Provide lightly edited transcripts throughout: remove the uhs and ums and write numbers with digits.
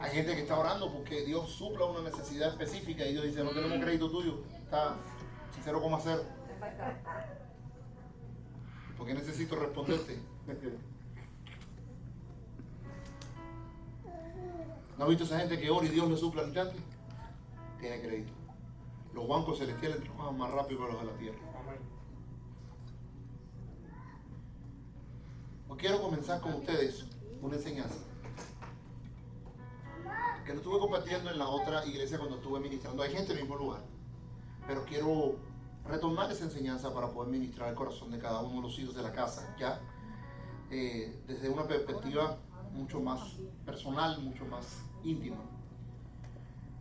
Hay gente que está orando porque Dios supla una necesidad específica y Dios dice, no tenemos crédito tuyo, está 0,0. Porque necesito responderte. ¿No has visto esa gente que ora y Dios le supla al instante? Tiene crédito. Los bancos celestiales trabajan más rápido que los de la tierra. Hoy quiero comenzar con ustedes una enseñanza que lo estuve compartiendo en la otra iglesia cuando estuve ministrando. Hay gente en el mismo lugar, pero quiero retomar esa enseñanza para poder ministrar el corazón de cada uno de los hijos de la casa, ya desde una perspectiva mucho más personal, mucho más íntima.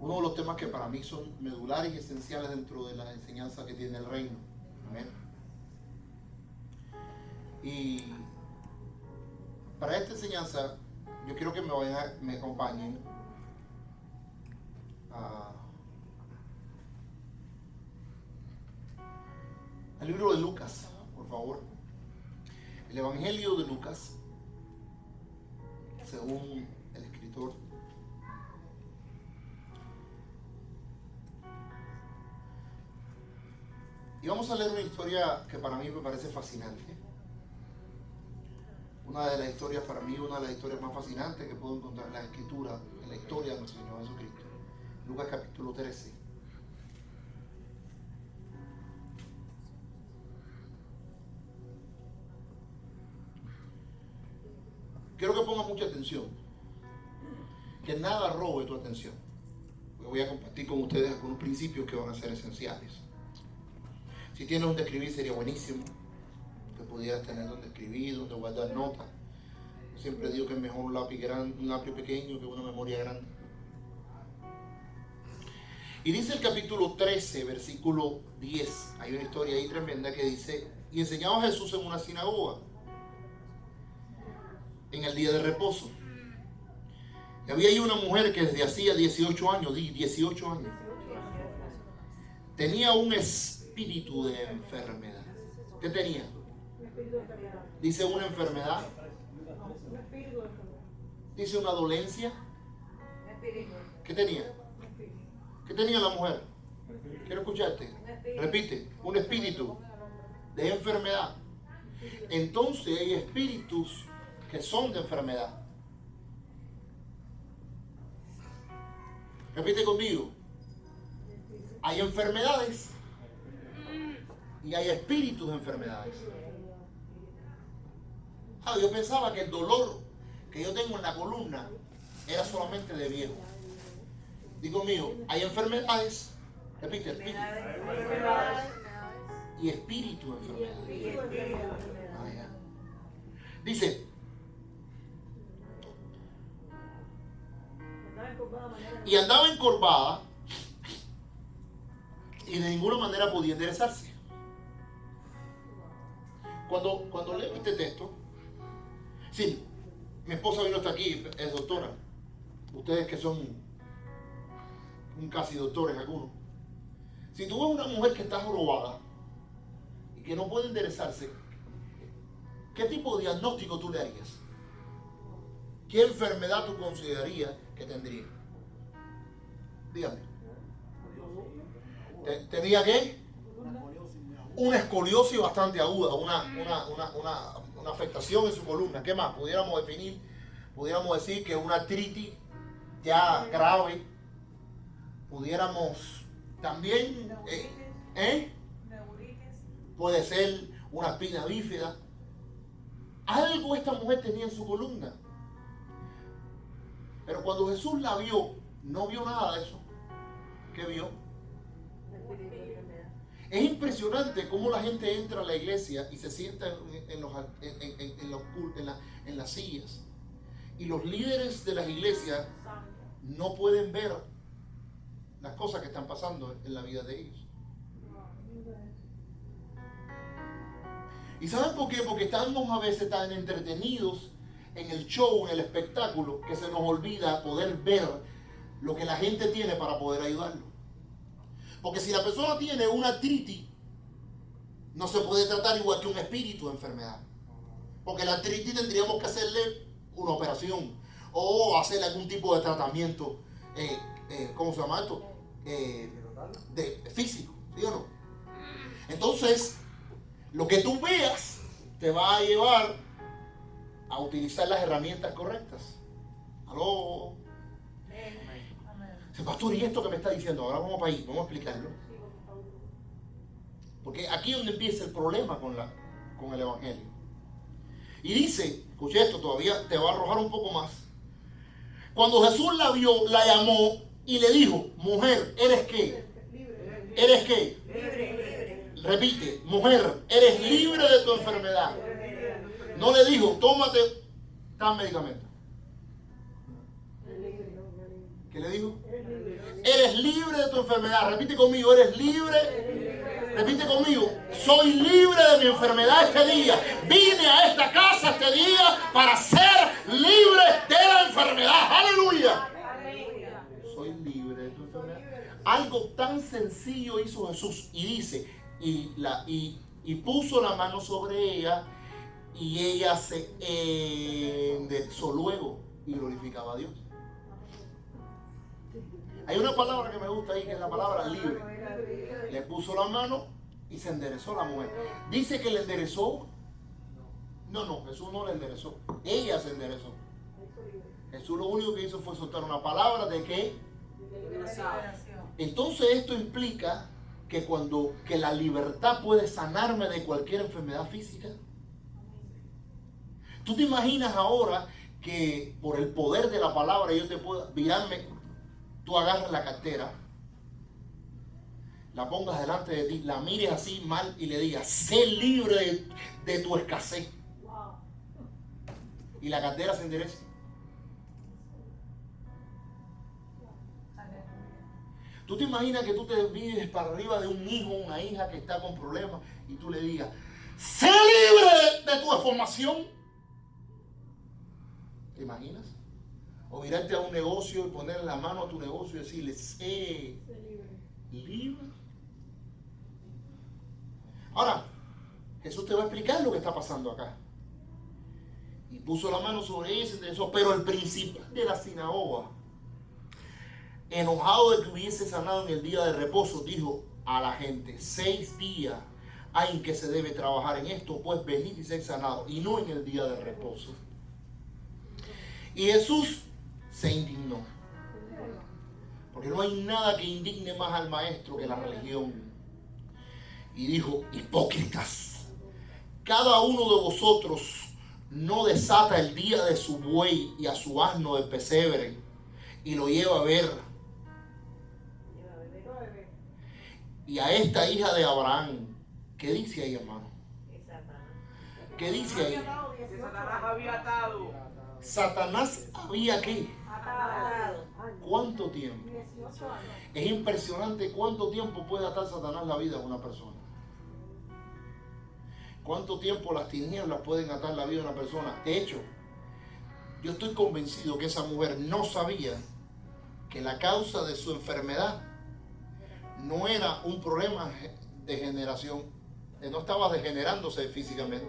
Uno de los temas que para mí son medulares y esenciales dentro de la enseñanza que tiene el reino. Amén. Y para esta enseñanza yo quiero que me acompañen al libro de Lucas, por favor. El Evangelio de Lucas, según el escritor. Y vamos a leer una historia que para mí me parece fascinante. Una de las historias, para mí, una de las historias más fascinantes que puedo encontrar en la Escritura, en la historia de nuestro Señor Jesucristo. Lucas capítulo 13. Quiero que pongas mucha atención. Que nada robe tu atención. Voy a compartir con ustedes algunos principios que van a ser esenciales. Si tienes donde escribir sería buenísimo. Que pudieras tener donde escribir, donde guardar notas. Yo siempre digo que es mejor un lápiz pequeño que una memoria grande. Y dice el capítulo 13, versículo 10. Hay una historia ahí tremenda que dice: y enseñaba Jesús en una sinagoga en el día de reposo. Y había ahí una mujer que desde hacía 18 años, tenía un espíritu de enfermedad. ¿Qué tenía? Dice una enfermedad. Dice una dolencia. ¿Qué tenía? ¿Qué tenía la mujer? Quiero escucharte. Repite, un espíritu de enfermedad. Entonces hay espíritus que son de enfermedad. Repite conmigo. Hay enfermedades y hay espíritus de enfermedades. Yo pensaba que el dolor que yo tengo en la columna era solamente de viejo. Digo conmigo, hay enfermedades. Repite, espíritu. Y espíritu de enfermedades. Dice: y andaba encorvada y de ninguna manera podía enderezarse. Cuando leo este texto, sí, mi esposa vino hasta aquí, es doctora. Ustedes que son casi doctores algunos. Si tú ves una mujer que está jorobada y que no puede enderezarse, ¿qué tipo de diagnóstico tú le harías? ¿Qué enfermedad tú considerarías que tendría? Dígame. ¿Tenía qué? Una escoliosis bastante aguda, una afectación en su columna. ¿Qué más? Pudiéramos decir que una artritis ya grave. Pudiéramos también, puede ser una espina bífida. Algo esta mujer tenía en su columna. Pero cuando Jesús la vio, no vio nada de eso. ¿Qué vio? Es impresionante cómo la gente entra a la iglesia y se sienta en las sillas. Y los líderes de las iglesias no pueden ver las cosas que están pasando en la vida de ellos. ¿Y saben por qué? Porque estamos a veces tan entretenidos en el show, en el espectáculo, que se nos olvida poder ver lo que la gente tiene para poder ayudarlo. Porque si la persona tiene una artritis, no se puede tratar igual que un espíritu de enfermedad. Porque la artritis tendríamos que hacerle una operación. o hacer algún tipo de tratamiento, ¿cómo se llama esto? De físico, ¿sí o no? Entonces, lo que tú veas te va a llevar a utilizar las herramientas correctas. ¿Aló? Dice, pastor, ¿y esto que me está diciendo? Ahora vamos para ahí, vamos a explicarlo. Porque aquí es donde empieza el problema con el evangelio. Y dice, escucha esto, todavía te va a arrojar un poco más. Cuando Jesús la vio, la llamó y le dijo, mujer, ¿eres qué? ¿Eres qué? Libre. Repite, mujer, eres libre de tu enfermedad. No le dijo, tómate tal medicamento. ¿Qué le dijo? Eres libre de tu enfermedad. Repite conmigo, eres libre. Repite conmigo, soy libre de mi enfermedad este día. Vine a esta casa este día para ser libre de la enfermedad. ¡Aleluya! Soy libre de tu enfermedad. Algo tan sencillo hizo Jesús y dice, y puso la mano sobre ella y ella se enderezó luego y glorificaba a Dios. Hay una palabra que me gusta ahí, que es la palabra libre. Le puso la mano y se enderezó la mujer. Dice que le enderezó. No, Jesús no le enderezó. Ella se enderezó. Jesús lo único que hizo fue soltar una palabra de que. Entonces esto implica que la libertad puede sanarme de cualquier enfermedad física. ¿Tú te imaginas ahora que por el poder de la palabra yo te pueda virarme? Tú agarras la cartera, la pongas delante de ti, la mires así mal y le digas, sé libre de tu escasez. Y la cartera se endereza. ¿Tú te imaginas que tú te vives para arriba de un hijo o una hija que está con problemas y tú le digas, sé libre de tu deformación? ¿Te imaginas? O mirarte a un negocio y poner la mano a tu negocio y decirle, sé libre. Ahora, Jesús te va a explicar lo que está pasando acá. Y puso la mano sobre ella y se enderezó. Pero el principal de la sinagoga, enojado de que hubiese sanado en el día de reposo, dijo a la gente, 6 días hay en que se debe trabajar en esto, pues venid y ser sanado, y no en el día de reposo. Y Jesús se indignó. Porque no hay nada que indigne más al maestro que la religión. Y dijo, hipócritas, cada uno de vosotros no desata el día de su buey y a su asno del pesebre y lo lleva a ver. Y a esta hija de Abraham, ¿qué dice ahí, hermano? ¿Qué dice ahí? Que Satanás había atado. Satanás había ¿qué? ¿Cuánto tiempo? 18 años. Es impresionante cuánto tiempo puede atar Satanás la vida de una persona. ¿Cuánto tiempo las tinieblas pueden atar la vida de una persona? De hecho, yo estoy convencido que esa mujer no sabía que la causa de su enfermedad no era un problema de generación, no estaba degenerándose físicamente.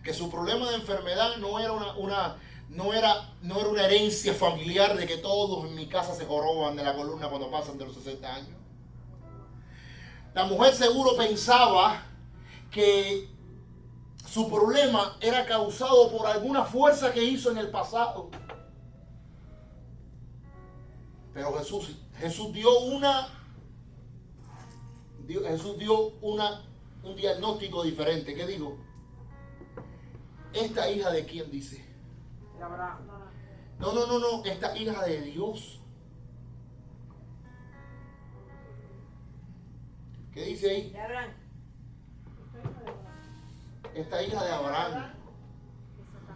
Que su problema de enfermedad no era no era una herencia familiar de que todos en mi casa se joroban de la columna cuando pasan de los 60 años. La mujer seguro pensaba que su problema era causado por alguna fuerza que hizo en el pasado. Pero Jesús dio un diagnóstico diferente. ¿Qué digo? ¿Esta hija de quién dice? De Abraham. No, esta hija de Dios. ¿Qué dice ahí? De Abraham. Esta hija de Abraham.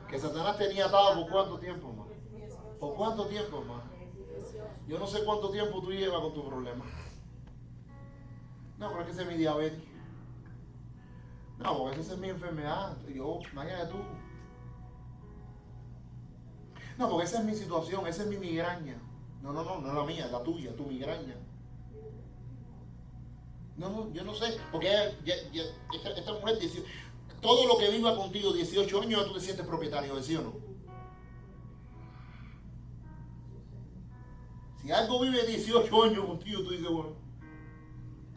Que Satanás tenía atado por cuánto tiempo más. ¿Por cuánto tiempo más? Yo no sé cuánto tiempo tú llevas con tu problema. No, pero es que esa es mi diabetes. No, porque esa es mi enfermedad. Yo, imagínate tú. No, porque esa es mi situación, esa es mi migraña. No es la mía, es la tuya, tu migraña. No, yo no sé, porque esta mujer dice, todo lo que viva contigo 18 años ya tú te sientes propietario de sí o no. Si algo vive 18 años contigo, tú dices, bueno,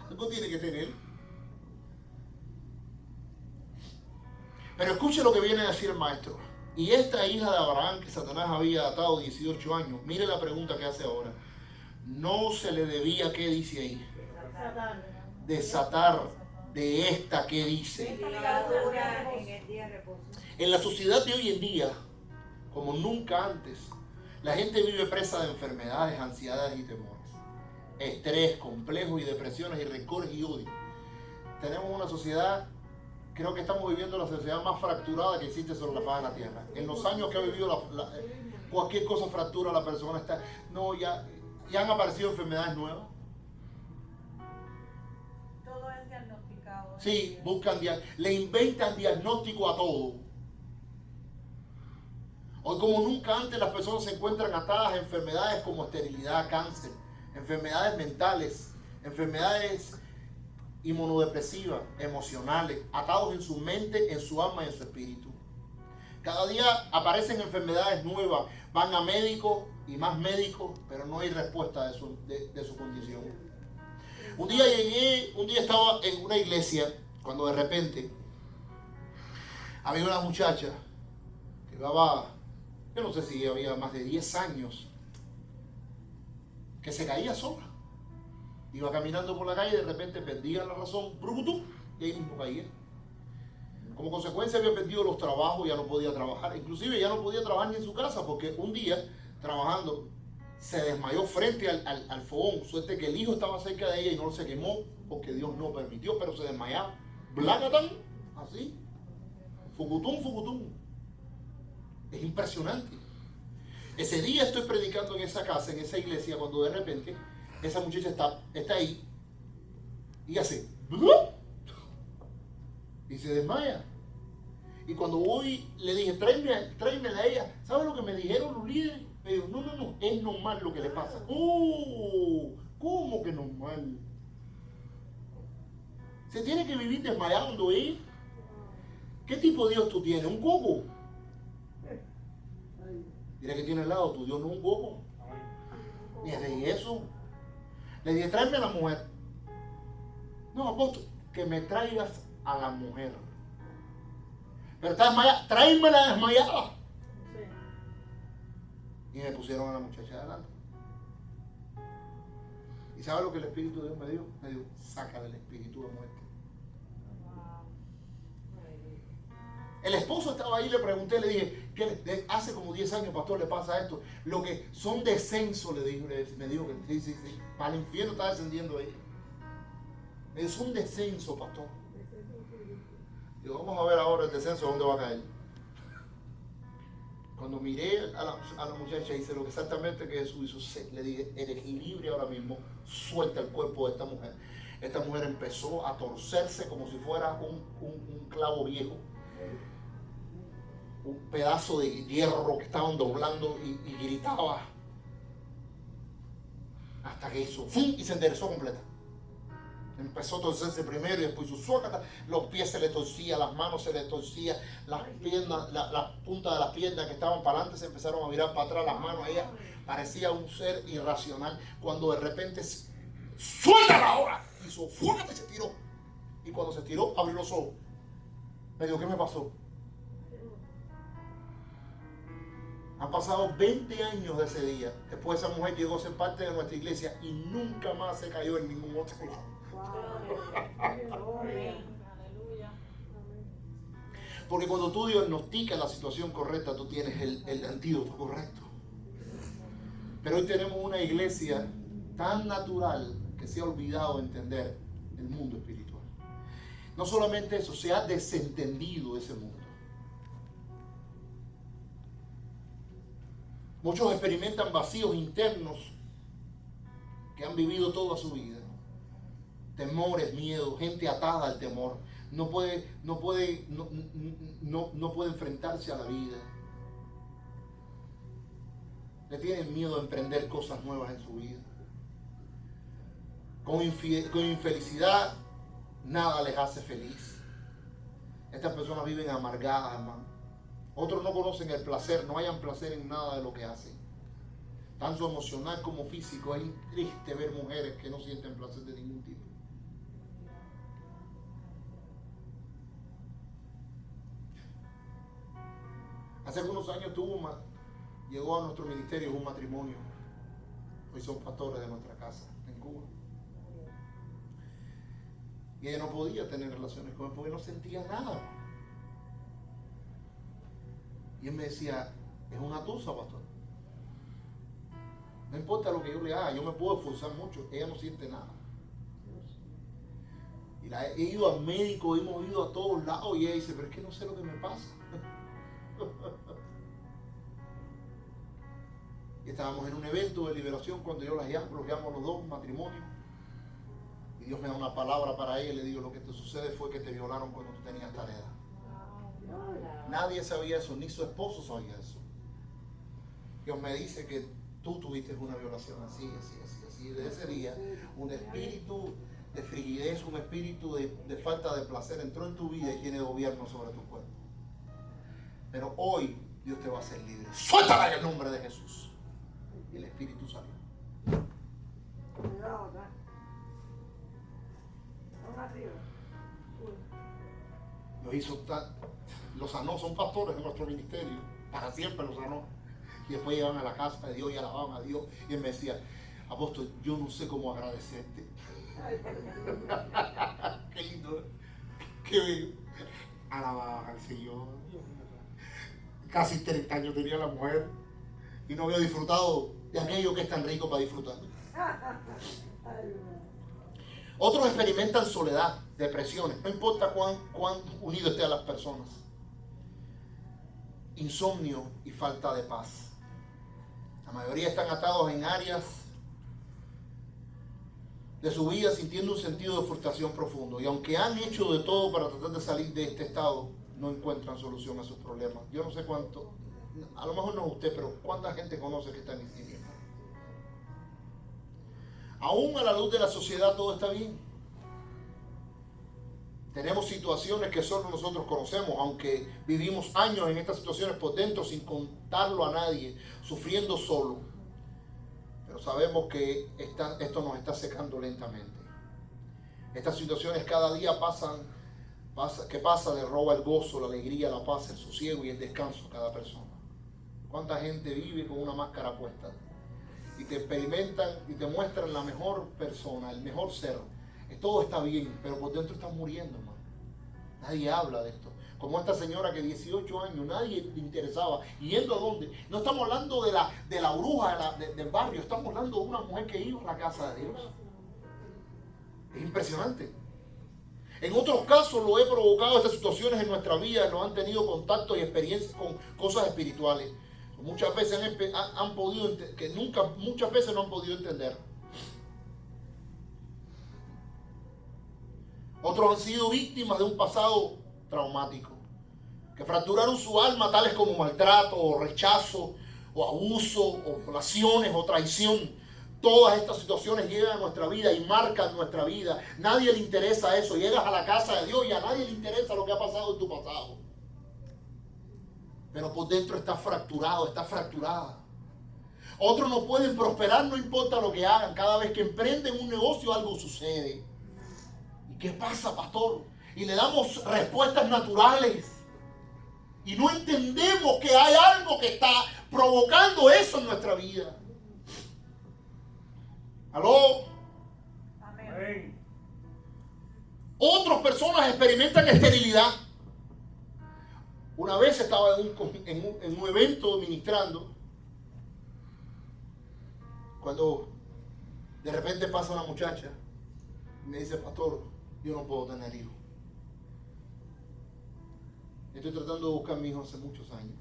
algo tiene que tener. Pero escuche lo que viene a decir el maestro. Y esta hija de Abraham que Satanás había atado 18 años, mire la pregunta que hace ahora. No se le debía, ¿qué dice ahí? Desatar de esta, ¿qué dice? En la sociedad de hoy en día, como nunca antes, la gente vive presa de enfermedades, ansiedades y temores. Estrés, complejos y depresiones y rencores y odio. Tenemos una sociedad, creo que estamos viviendo la sociedad más fracturada que existe sobre la faz de la tierra. En los años que ha vivido cualquier cosa fractura, la persona está... No, ya han aparecido enfermedades nuevas. Todo es diagnosticado. Sí, le inventan diagnóstico a todo. Hoy como nunca antes las personas se encuentran atadas a enfermedades como esterilidad, cáncer, enfermedades mentales, enfermedades inmunodepresivas, emocionales, atados en su mente, en su alma y en su espíritu. Cada día aparecen enfermedades nuevas, van a médicos y más médicos, pero no hay respuesta de su condición. Un día estaba en una iglesia, cuando de repente había una muchacha que llevaba, yo no sé si había más de 10 años, que se caía sola. Iba caminando por la calle y de repente perdía la razón, ¡brucutum! Y ahí mismo caía. Como consecuencia había perdido los trabajos, ya no podía trabajar. Inclusive ya no podía trabajar ni en su casa porque un día, trabajando, se desmayó frente al fogón. Suerte que el hijo estaba cerca de ella y no se quemó porque Dios no permitió, pero se desmayaba. Blacatán, así. Fucutum, fucutum. Es impresionante. Ese día estoy predicando en esa casa, en esa iglesia, cuando de repente esa muchacha está ahí y hace y se desmaya. Y cuando voy, le dije, tráemela a ella. ¿Sabes lo que me dijeron los líderes? Me dijo, no, es normal lo que le pasa. ¿Cómo que normal? Se tiene que vivir desmayando, ¿eh? ¿Qué tipo de Dios tú tienes? ¿Un coco? Mira que tiene al lado, tu Dios no es un coco. Ni es de eso. Le dije, tráeme a la mujer. No, apóstol, que me traigas a la mujer. Pero está desmayada, tráemela desmayada. Y me pusieron a la muchacha adelante. ¿Y sabe lo que el Espíritu de Dios me dijo? Me dijo, sácale el espíritu de muerte. El esposo estaba ahí, le pregunté, le dije, ¿qué hace como 10 años, pastor, le pasa esto? Lo que son descensos, me dijo que sí, para el infierno está descendiendo ahí. Es un descenso, pastor. Digo, vamos a ver ahora el descenso, ¿dónde va a caer? Cuando miré a la muchacha, hice lo que exactamente que Jesús hizo, le dije, eres libre ahora mismo, suelta el cuerpo de esta mujer. Esta mujer empezó a torcerse como si fuera un clavo viejo. Un pedazo de hierro que estaban doblando y gritaba hasta que hizo ¡fum! Y se enderezó completa. Empezó a torcerse primero y después hizo suácata, los pies se le torcían, las manos se le torcían, las piernas, las puntas de las piernas que estaban para adelante se empezaron a mirar para atrás, las manos. Ella parecía un ser irracional cuando de repente ¡suéltala ahora! Hizo fuerte y se tiró. Y cuando se tiró, abrió los ojos. Me dijo, ¿qué me pasó? Han pasado 20 años de ese día. Después esa mujer llegó a ser parte de nuestra iglesia y nunca más se cayó en ningún otro lado. Porque cuando tú diagnosticas la situación correcta, tú tienes el antídoto correcto. Pero hoy tenemos una iglesia tan natural que se ha olvidado de entender el mundo espiritual. No solamente eso, se ha desentendido ese mundo. Muchos experimentan vacíos internos que han vivido toda su vida. Temores, miedo, gente atada al temor. No puede enfrentarse a la vida. Le tienen miedo a emprender cosas nuevas en su vida. Con infelicidad, nada les hace feliz. Estas personas viven amargadas, hermano. Otros no conocen el placer, no hayan placer en nada de lo que hacen. tanto emocional como físico. Es triste ver mujeres que no sienten placer de ningún tipo. Hace algunos años llegó a nuestro ministerio un matrimonio. Hoy son pastores de nuestra casa en Cuba. Y ella no podía tener relaciones con él porque no sentía nada. Y él me decía, es una tusa, pastor. No importa lo que yo le haga, yo me puedo esforzar mucho, ella no siente nada. Y he ido al médico, hemos ido a todos lados y ella dice, pero es que no sé lo que me pasa. Y estábamos en un evento de liberación cuando yo los llamo a los dos matrimonios. Y Dios me da una palabra para ella y le digo, lo que te sucede fue que te violaron cuando tú tenías tal edad. Nadie sabía eso, ni su esposo sabía eso. Dios me dice que tú tuviste una violación así. Y desde ese día, un espíritu de frigidez, un espíritu de falta de placer entró en tu vida y tiene gobierno sobre tu cuerpo. Pero hoy Dios te va a hacer libre. Suéltala en el nombre de Jesús. Y el espíritu salió. Lo sanó, son pastores de nuestro ministerio. Para siempre lo sanó. Y después llegaban a la casa de Dios y alababan a Dios. Y él me decía, apóstol, yo no sé cómo agradecerte. Qué lindo, qué bello. Alababan al Señor. Casi 30 años tenía la mujer y no había disfrutado de aquello que es tan rico para disfrutar. Otros experimentan soledad, depresiones, no importa cuán unido esté a las personas. Insomnio y falta de paz. La mayoría están atados en áreas de su vida sintiendo un sentido de frustración profundo. Y aunque han hecho de todo para tratar de salir de este estado, no encuentran solución a sus problemas. Yo no sé cuánto, a lo mejor no usted, pero cuánta gente conoce que está en este tiempo. Aún a la luz de la sociedad todo está bien. Tenemos situaciones que solo nosotros conocemos, aunque vivimos años en estas situaciones por dentro sin contarlo a nadie, sufriendo solo. Pero sabemos que esto nos está secando lentamente. Estas situaciones cada día le roba el gozo, la alegría, la paz, el sosiego y el descanso a cada persona. ¿Cuánta gente vive con una máscara puesta? Y te experimentan y te muestran la mejor persona, el mejor ser. Todo está bien, pero por dentro están muriendo, hermano. Nadie habla de esto. Como esta señora que 18 años, nadie le interesaba. ¿Yendo a dónde? No estamos hablando de la bruja del barrio, estamos hablando de una mujer que iba a la casa de Dios. Es impresionante. En otros casos lo he provocado estas situaciones en nuestra vida, nos han tenido contacto y experiencias con cosas espirituales. Muchas veces muchas veces no han podido entender. Otros han sido víctimas de un pasado traumático, que fracturaron su alma, tales como maltrato, o rechazo, o abuso, o violaciones, o traición. Todas estas situaciones llegan a nuestra vida y marcan nuestra vida. Nadie le interesa eso. Llegas a la casa de Dios y a nadie le interesa lo que ha pasado en tu pasado. Pero por dentro está fracturado, está fracturada. Otros no pueden prosperar, no importa lo que hagan. Cada vez que emprenden un negocio algo sucede. ¿Y qué pasa, pastor? Y le damos respuestas naturales. Y no entendemos que hay algo que está provocando eso en nuestra vida. ¿Aló? Amén. Otras personas experimentan esterilidad. Una vez estaba en un evento ministrando, cuando de repente pasa una muchacha y me dice, pastor, yo no puedo tener hijos. Estoy tratando de buscar a mi hijo hace muchos años.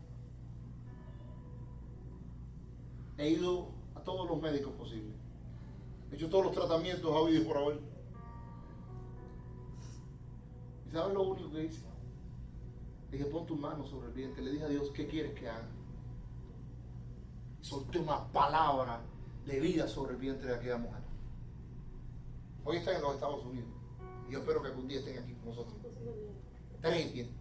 He ido a todos los médicos posibles. He hecho todos los tratamientos habidos por haber. ¿Y sabes lo único que hice? Le dije, pon tu mano sobre el vientre. Le dije a Dios, ¿qué quieres que haga? Y solté una palabra de vida sobre el vientre de aquella mujer. Hoy están en los Estados Unidos. Y yo espero que algún día estén aquí con nosotros. 3 tienen.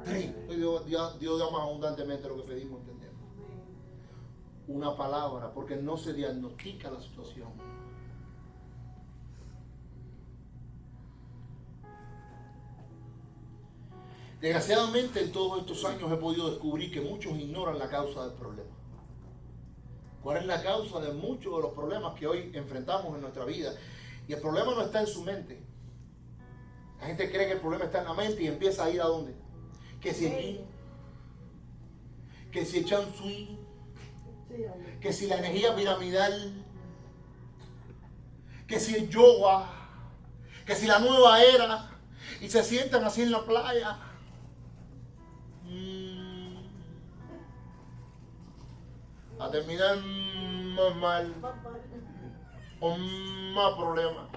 3. Dios da más abundantemente lo que pedimos, entendemos. una palabra, porque no se diagnostica la situación. Desgraciadamente en todos estos años he podido descubrir que muchos ignoran la causa del problema. ¿Cuál es la causa de muchos de los problemas que hoy enfrentamos en nuestra vida? Y el problema no está en su mente. La gente cree que el problema está en la mente y empieza a ir a dónde. Que si el yin, que si el chan sui, que si la energía piramidal, que si el yoga, que si la nueva era, y se sientan así en la playa. A terminar más mal, con más problemas.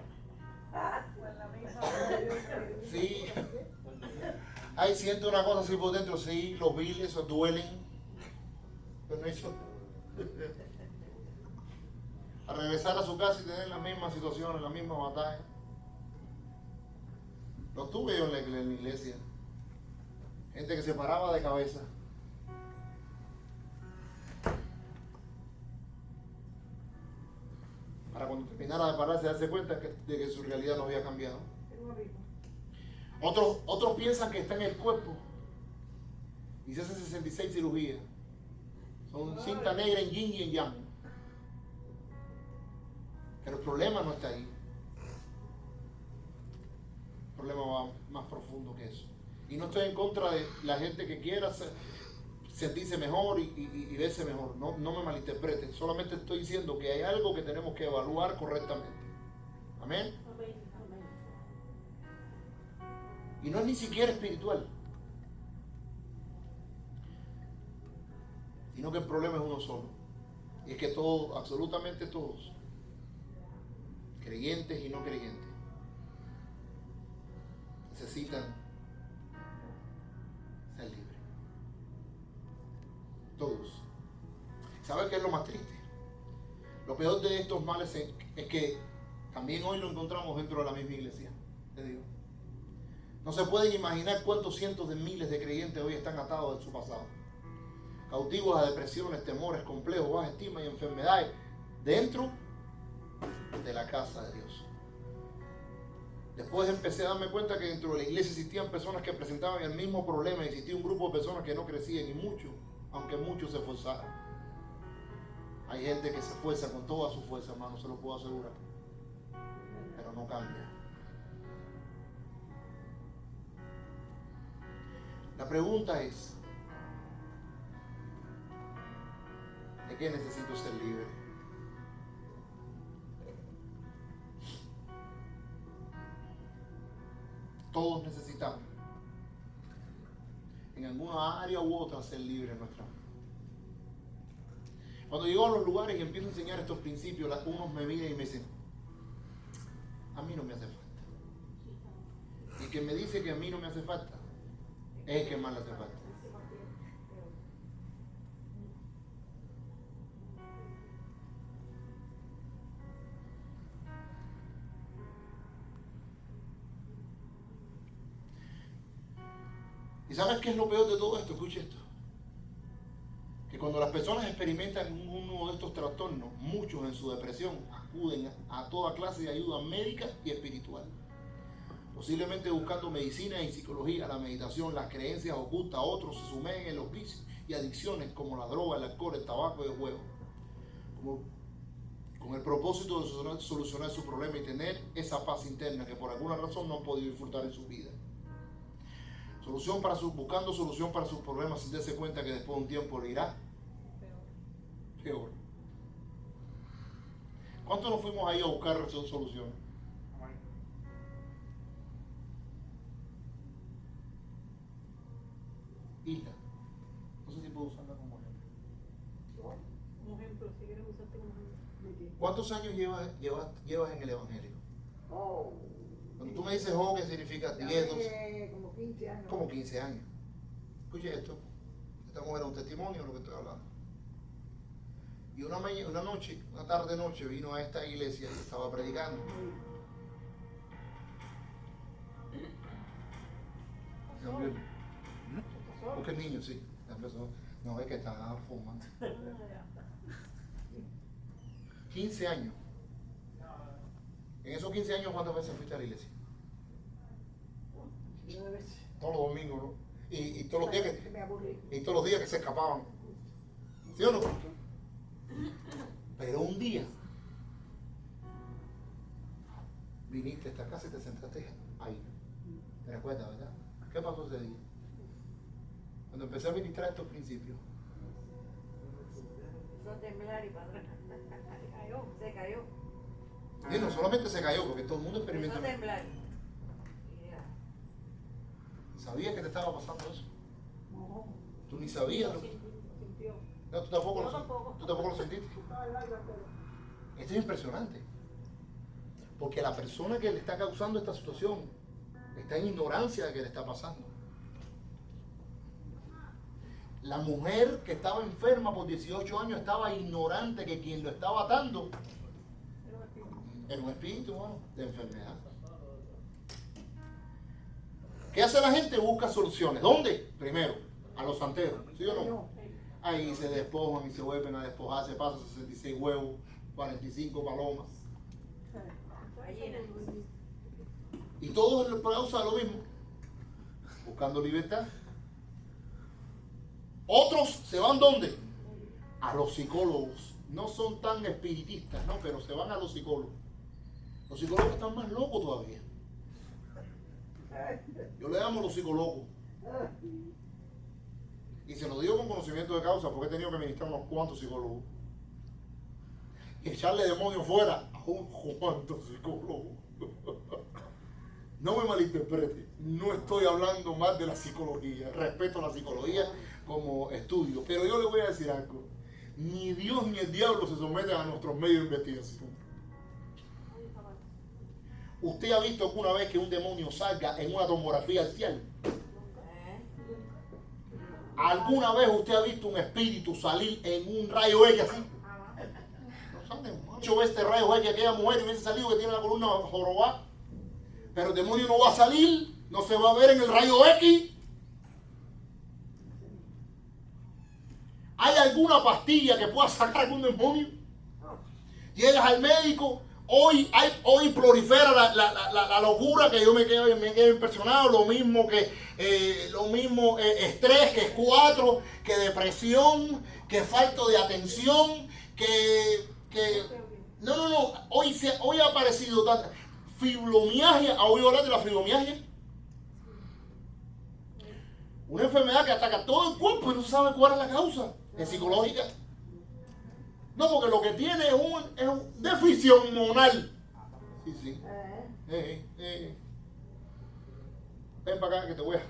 Sí. Ay, siento una cosa así por dentro, sí, los viles duelen. Pero eso. A regresar a su casa y tener la misma situación, la misma batalla. Lo tuve yo en la iglesia. Gente que se paraba de cabeza. Para cuando terminara de pararse, darse cuenta de que su realidad no había cambiado. Otros piensan que está en el cuerpo y se hacen 66 cirugías. Son cinta negra en yin y en yang. Pero el problema no está ahí. El problema va más profundo que eso. Y no estoy en contra de la gente que quiera sentirse mejor y verse mejor. No me malinterpreten. Solamente estoy diciendo que hay algo que tenemos que evaluar correctamente. Amén. Y no es ni siquiera espiritual. Sino que el problema es uno solo. Y es que todos, absolutamente todos, creyentes y no creyentes, necesitan ser libres. Todos. ¿Sabes qué es lo más triste? Lo peor de estos males es que también hoy lo encontramos dentro de la misma iglesia de Dios. No se pueden imaginar cuántos cientos de miles de creyentes hoy están atados de su pasado. Cautivos a depresiones, temores, complejos, baja estima y enfermedades dentro de la casa de Dios. Después empecé a darme cuenta que dentro de la iglesia existían personas que presentaban el mismo problema y existía un grupo de personas que no crecían y mucho, aunque muchos se esforzaran. Hay gente que se esfuerza con toda su fuerza, hermano, se lo puedo asegurar. Pero no cambia. La pregunta es, ¿de qué necesito ser libre? Todos necesitamos, en alguna área u otra, ser libres en nuestra vida. Cuando llego a los lugares y empiezo a enseñar estos principios, unos me miran y me dicen, a mí no me hace falta. Y el que me dice que a mí no me hace falta, es el que más le hace falta. ¿Y sabes qué es lo peor de todo esto? Escuche esto. Que cuando las personas experimentan uno de estos trastornos, muchos en su depresión acuden a toda clase de ayuda médica y espiritual. Posiblemente buscando medicina y psicología, la meditación, las creencias ocultas. Otros se sumergen en los vicios y adicciones como la droga, el alcohol, el tabaco y el juego. Con el propósito de solucionar su problema y tener esa paz interna que por alguna razón no han podido disfrutar en su vida. Buscando solución para sus problemas sin darse cuenta que después de un tiempo le irá peor. ¿Cuántos nos fuimos ahí a buscar soluciones? Isla. No sé si puedo usarla como ejemplo. Como ejemplo, si quieres usarte como ejemplo. ¿Cuántos años llevas en el Evangelio? Cuando tú me dices ¿qué significa? 10, 12. Como 15 años. Como 15 años. Escuche esto. Esta mujer es un testimonio de lo que estoy hablando. Y una tarde-noche vino a esta iglesia y estaba predicando. Porque el niño, sí. Empezó. No, es que estaba fumando. 15 años. En esos 15 años, ¿cuántas veces fuiste a la iglesia? 9 veces. Todos los domingos, ¿no? Y todos los días Me aburrí. y todos los días que se escapaban. ¿Sí o no? Pero un día viniste a esta casa y te sentaste ahí. ¿Te recuerdas, verdad? ¿Qué pasó ese día? Cuando empecé a ministrar estos principios. Empezó a temblar y para atrás. Se cayó. Y no solamente se cayó, porque todo el mundo Empezó experimenta. a temblar. Y ya. ¿Sabías que te estaba pasando eso? No. Tú ni sabías. Lo sintió. No, tú tampoco, Yo tú tampoco lo sentiste. Estaba larga, pero Esto es impresionante. Porque la persona que le está causando esta situación está en ignorancia de que le está pasando. La mujer que estaba enferma por 18 años estaba ignorante que quien lo estaba atando era un espíritu, bueno, de enfermedad. ¿Qué hace la gente? Busca soluciones. ¿Dónde? Primero, a los santeros, ¿sí o no? Ahí se despojan y se vuelven a despojar, se pasan 66 huevos, 45 palomas. Gallina. Y todos el causa lo mismo, buscando libertad. Otros se van ¿dónde? A los psicólogos. No son tan espiritistas, ¿no? Pero se van a los psicólogos. Los psicólogos están más locos todavía. Yo le llamo los psicólogos. Y se lo digo con conocimiento de causa, porque he tenido que ministrar unos cuantos psicólogos. Y echarle demonio fuera a un cuanto psicólogo. No me malinterprete, no estoy hablando más de la psicología, respeto la psicología como estudio, pero yo le voy a decir algo, ni Dios ni el diablo se someten a nuestros medios de investigación. ¿Usted ha visto alguna vez que un demonio salga en una tomografía axial? ¿Alguna vez usted ha visto un espíritu salir en un rayo X así? No sale. Yo veo este rayo X, aquella mujer hubiese salido que tiene la columna jorobada. Pero el demonio no va a salir, no se va a ver en el rayo X. ¿Hay alguna pastilla que pueda sacar algún demonio? Llegas al médico, hoy prolifera la locura, que yo me quedo impresionado, lo mismo estrés, que es 4, que depresión, que falta de atención, no, hoy ha aparecido tanta fibromialgia. ¿Ha oído hablar de la fibromialgia? Una enfermedad que ataca todo el cuerpo y no se sabe cuál es la causa. ¿Es psicológica? No, porque lo que tiene es un déficit hormonal. Sí. Ven para acá que te voy a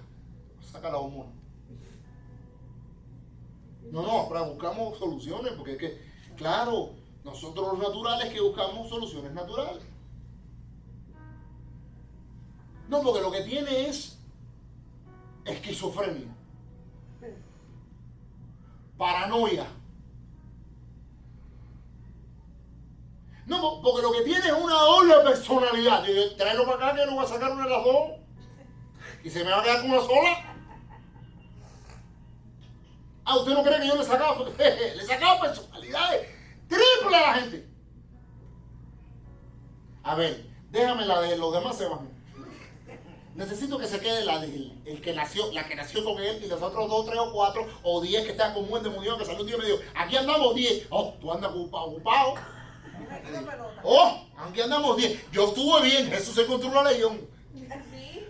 sacar la hormona. No, pero buscamos soluciones, porque es que, claro, nosotros los naturales que buscamos soluciones naturales. No, porque lo que tiene es esquizofrenia, paranoia. No, porque lo que tiene es una doble personalidad. Tráelo para acá que no va a sacar una de las dos y se me va a quedar con una sola. ¿Usted no cree que yo le sacaba personalidades triple a la gente? A ver, déjame la de los demás se van. Necesito que se quede la que nació con él y los otros 2, 3 o 4 o 10 que están con un demonio que salió un día y me dijo, aquí andamos 10. Tú andas ocupado. Aquí andamos 10. Yo estuve bien, Jesús se encontró una legión.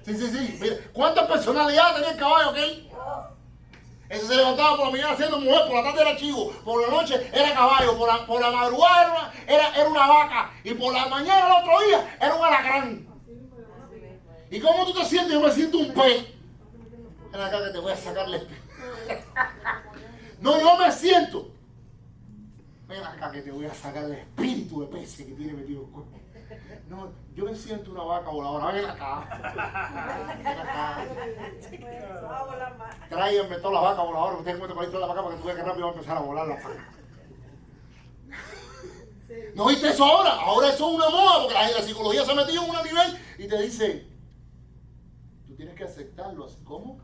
Sí. Mira, ¿cuántas personalidades tenía el caballo aquel? Ese se levantaba por la mañana siendo mujer, por la tarde era chivo, por la noche era caballo, por la madrugada era una vaca y por la mañana el otro día era un alacrán. ¿Y cómo tú te sientes? Yo me siento un pez. Ven acá que te voy a sacarle este. No, yo me siento. Ven acá que te voy a sacar el espíritu de pez que tiene metido el cuerpo. No, yo me siento una vaca voladora. Ven acá. Ven acá. Tráiganme todas las vacas voladoras. Me tengo que meter todas las vacas para que tú veas que rápido va a empezar a volar las vacas. ¿No viste eso ahora? Ahora eso es una moda porque la psicología se ha metido en un nivel y te dice, tú tienes que aceptarlo así. ¿Cómo?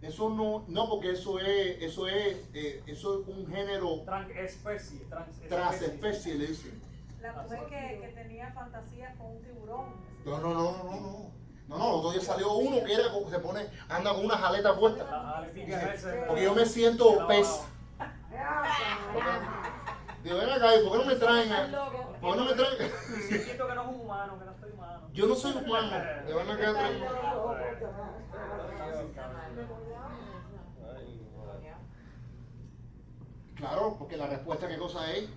Eso no, porque eso es un género Transespecie. transespecie, le dicen. La mujer que tenía fantasías con un tiburón. No, otro día salió uno que anda con una jaleta puesta. Porque yo me siento pez. Digo, ven acá, ¿por qué no me traen? ¿Por qué no me traen? Siento que no es un humano, que no soy humano. Yo no soy humano. Me van a quedar Claro, porque la respuesta, ¿qué cosa es?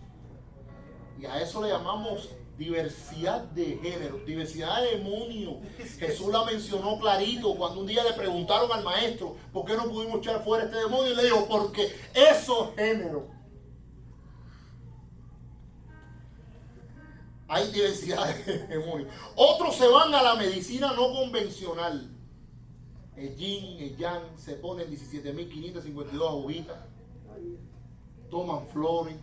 Y a eso le llamamos diversidad de género, diversidad de demonios. Jesús la mencionó clarito cuando un día le preguntaron al maestro, ¿por qué no pudimos echar fuera este demonio? Y le dijo, porque esos géneros. Hay diversidad de demonios. Otros se van a la medicina no convencional. El yin, el yang, se ponen 17.552 agujitas. Toman flores.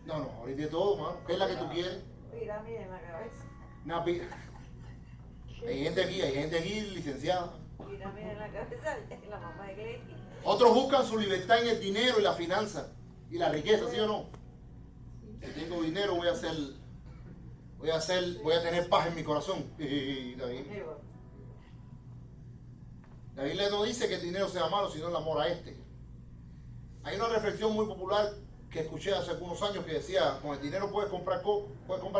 No, ahorita de todo, mano. ¿Qué es la que tú quieres? Pirámide en la cabeza. Una hay gente aquí licenciada. Pirámide en la cabeza, la mamá de Glenn. Otros buscan su libertad en el dinero y la finanza y la riqueza, ¿sí o no? Si tengo dinero voy a tener paz en mi corazón. La Biblia no dice que el dinero sea malo, sino el amor a este. Hay una reflexión muy popular que escuché hace algunos años que decía, con el dinero puedes comprar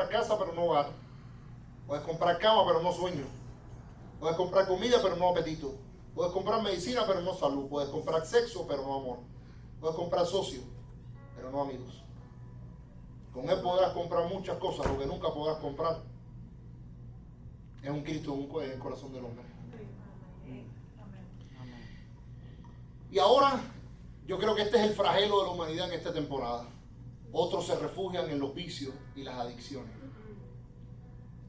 casa pero no hogar. Puedes comprar cama pero no sueño. Puedes comprar comida pero no apetito. Puedes comprar medicina pero no salud. Puedes comprar sexo pero no amor. Puedes comprar socios pero no amigos. Con él podrás comprar muchas cosas. Lo que nunca podrás comprar es un Cristo en el corazón del hombre. Y ahora yo creo que este es el flagelo de la humanidad en esta temporada. Otros se refugian en los vicios y las adicciones.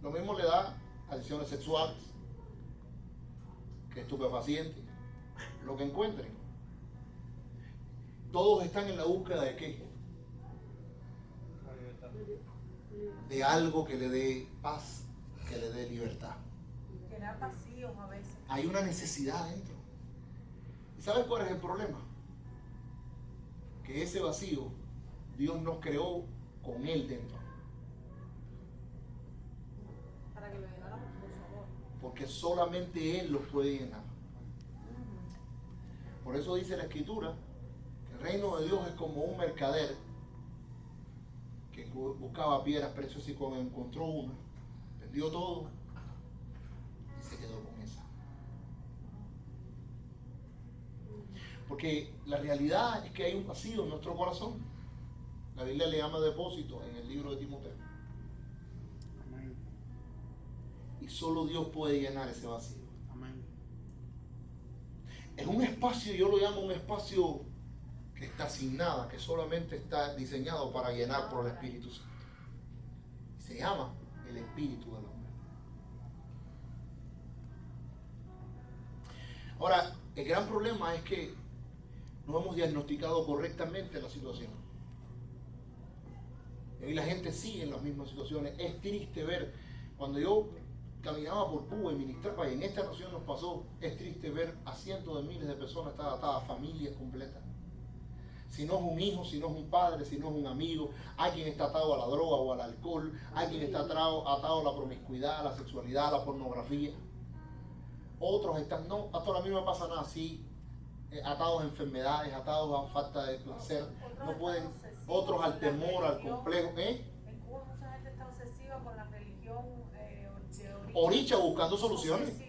Lo mismo le da adicciones sexuales, que estupefacientes, lo que encuentren. Todos están en la búsqueda de ¿qué? De algo que le dé paz, que le dé libertad. Llenar vacíos a veces. Hay una necesidad dentro. ¿Y sabes cuál es el problema? Que ese vacío Dios nos creó con Él dentro. Para que lo llenáramos por su amor. Porque solamente Él los puede llenar. Por eso dice la Escritura que el reino de Dios es como un mercader que buscaba piedras preciosas y cuando encontró una, vendió todo y se quedó con esa. Porque la realidad es que hay un vacío en nuestro corazón. La Biblia le llama depósito en el libro de Timoteo. Amén. Y solo Dios puede llenar ese vacío. Amén. Es un espacio, yo lo llamo un espacio que está sin nada, que solamente está diseñado para llenar por el Espíritu Santo. Y se llama el Espíritu del hombre. Ahora, el gran problema es que no hemos diagnosticado correctamente la situación. Y hoy la gente sigue en las mismas situaciones. Es triste ver, cuando yo caminaba por Cuba y ministraba, y en esta nación nos pasó, es triste ver a cientos de miles de personas estar atadas, familias completas. Si no es un hijo, si no es un padre, si no es un amigo, hay quien está atado a la droga o al alcohol, hay quien está atado a la promiscuidad, a la sexualidad, a la pornografía. Otros están, no, pastor, a mí no me pasa nada así, atados a enfermedades, atados a falta de placer, no pueden, otros al temor, al complejo. En Cuba mucha gente está obsesiva con la religión de Oricha buscando soluciones.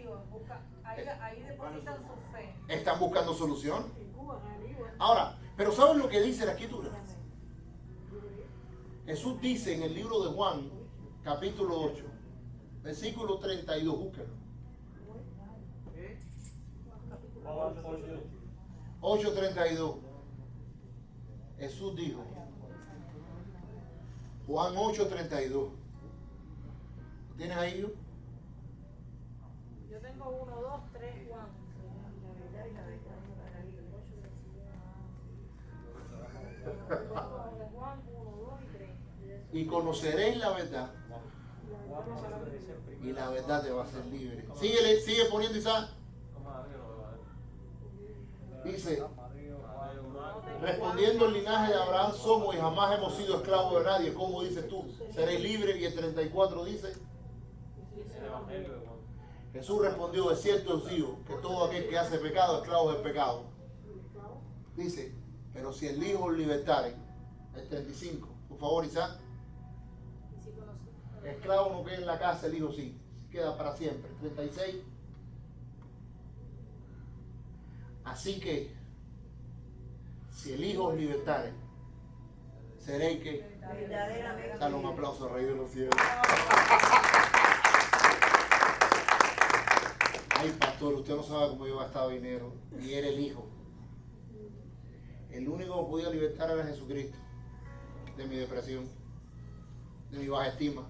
Ahí depositan su fe. Están buscando soluciones. Ahora, pero ¿saben lo que dice la Escritura? Jesús dice en el libro de Juan, capítulo 8, versículo 32, búsquelo. 8:32. Jesús dijo, Juan 8:32. ¿Lo tienes ahí? Yo tengo 1, 2, 3, Juan. Juan 1, 2 y 3. Y conoceréis la verdad. Y la verdad te va a hacer libre. Sigue poniendo Isaac. Dice, respondiendo el linaje de Abraham somos y jamás hemos sido esclavos de nadie. ¿Cómo dices tú? Seréis libres. Y el 34 dice, Jesús respondió, de cierto os digo, que todo aquel que hace pecado es esclavo del pecado. Dice, pero si el Hijo os libertare, el 35, por favor, Isaac. El esclavo no queda en la casa, el Hijo sí, queda para siempre. 36. Así que, si el Hijo os libertare, seréis que... Dale un aplauso al Rey de los Cielos. Ay, pastor, usted no sabe cómo yo gastaba dinero, ni era el Hijo. El único que podía libertar era Jesucristo, de mi depresión, de mi baja estima,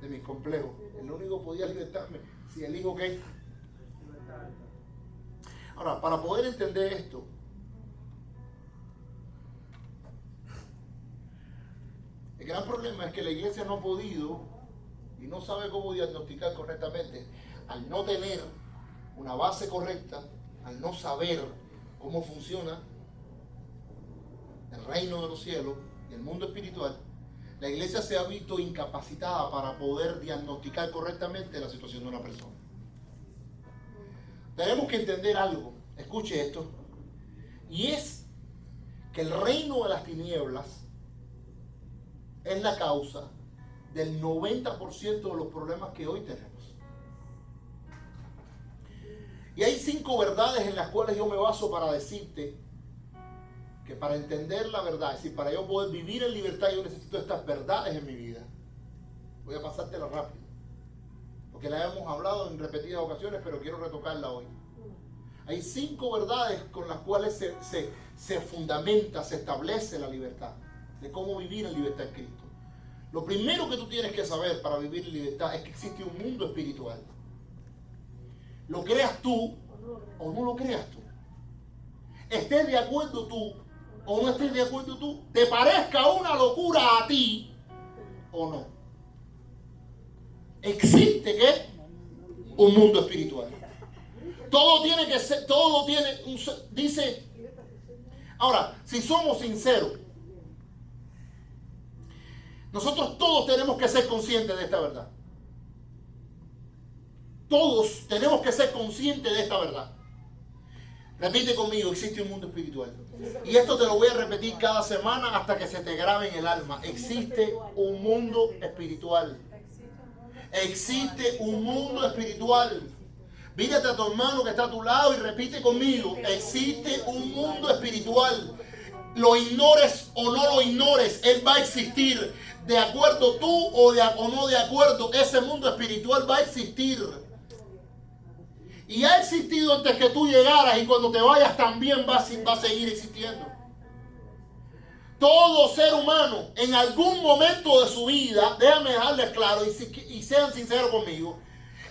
de mis complejos. El único que podía libertarme, si el Hijo qué. Ahora, para poder entender esto, el gran problema es que la iglesia no ha podido y no sabe cómo diagnosticar correctamente, al no tener una base correcta, al no saber cómo funciona el reino de los cielos y el mundo espiritual. La iglesia se ha visto incapacitada para poder diagnosticar correctamente la situación de una persona. Tenemos que entender algo, escuche esto, y es que el reino de las tinieblas es la causa del 90% de los problemas que hoy tenemos. Y hay 5 verdades en las cuales yo me baso para decirte que para entender la verdad, es decir, para yo poder vivir en libertad, yo necesito estas verdades en mi vida. Voy a pasártela rápido, porque la hemos hablado en repetidas ocasiones, pero quiero retocarla hoy. Hay 5 verdades con las cuales se fundamenta, se establece la libertad, de cómo vivir en libertad en Cristo. Lo primero que tú tienes que saber para vivir en libertad es que existe un mundo espiritual. Lo creas tú o no lo creas tú. Estés de acuerdo tú o no estés de acuerdo tú. Te parezca una locura a ti o no. Existe ¿qué? Un mundo espiritual. Todo tiene que ser, todo tiene un, dice. Ahora, si somos sinceros, nosotros todos tenemos que ser conscientes de esta verdad. Todos tenemos que ser conscientes de esta verdad. Repite conmigo, existe un mundo espiritual. Y esto te lo voy a repetir cada semana hasta que se te grabe en el alma. Existe un mundo espiritual. Existe un mundo espiritual. Mírate a tu hermano que está a tu lado y repite conmigo. Existe un mundo espiritual. Lo ignores o no lo ignores, él va a existir. De acuerdo tú o no de acuerdo, ese mundo espiritual va a existir. Y ha existido antes que tú llegaras, y cuando te vayas también va a seguir existiendo. Todo ser humano en algún momento de su vida, déjame dejarles claro y sean sinceros conmigo,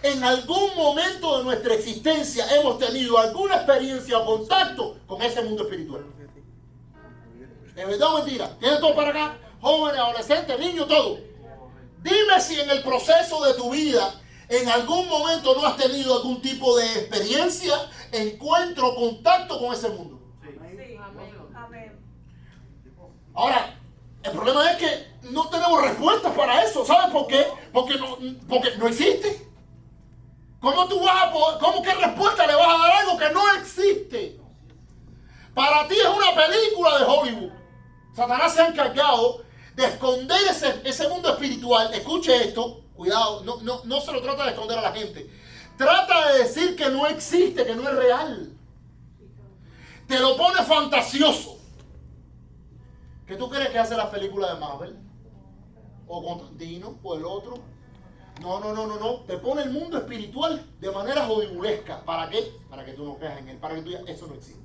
en algún momento de nuestra existencia hemos tenido alguna experiencia o contacto con ese mundo espiritual. ¿Es verdad o mentira? ¿Tienes todo para acá? Jóvenes, adolescentes, niños, todo. Dime si en el proceso de tu vida en algún momento no has tenido algún tipo de experiencia, encuentro, contacto con ese mundo. Sí. Amén. Ahora, el problema es que no tenemos respuestas para eso. ¿Sabes por qué? Porque no existe. ¿Cómo tú vas a poder, cómo qué respuesta le vas a dar a algo que no existe? Para ti es una película de Hollywood. Satanás se ha encargado de esconder ese mundo espiritual. Escuche esto, cuidado, no se lo trata de esconder a la gente. Trata de decir que no existe, que no es real. Te lo pone fantasioso. ¿Qué tú crees que hace la película de Marvel? ¿O Constantino? ¿O el otro? No. Te pone el mundo espiritual de manera hollywoodesca. ¿Para qué? Para que tú no creas en él. Para que tú digas, eso no existe.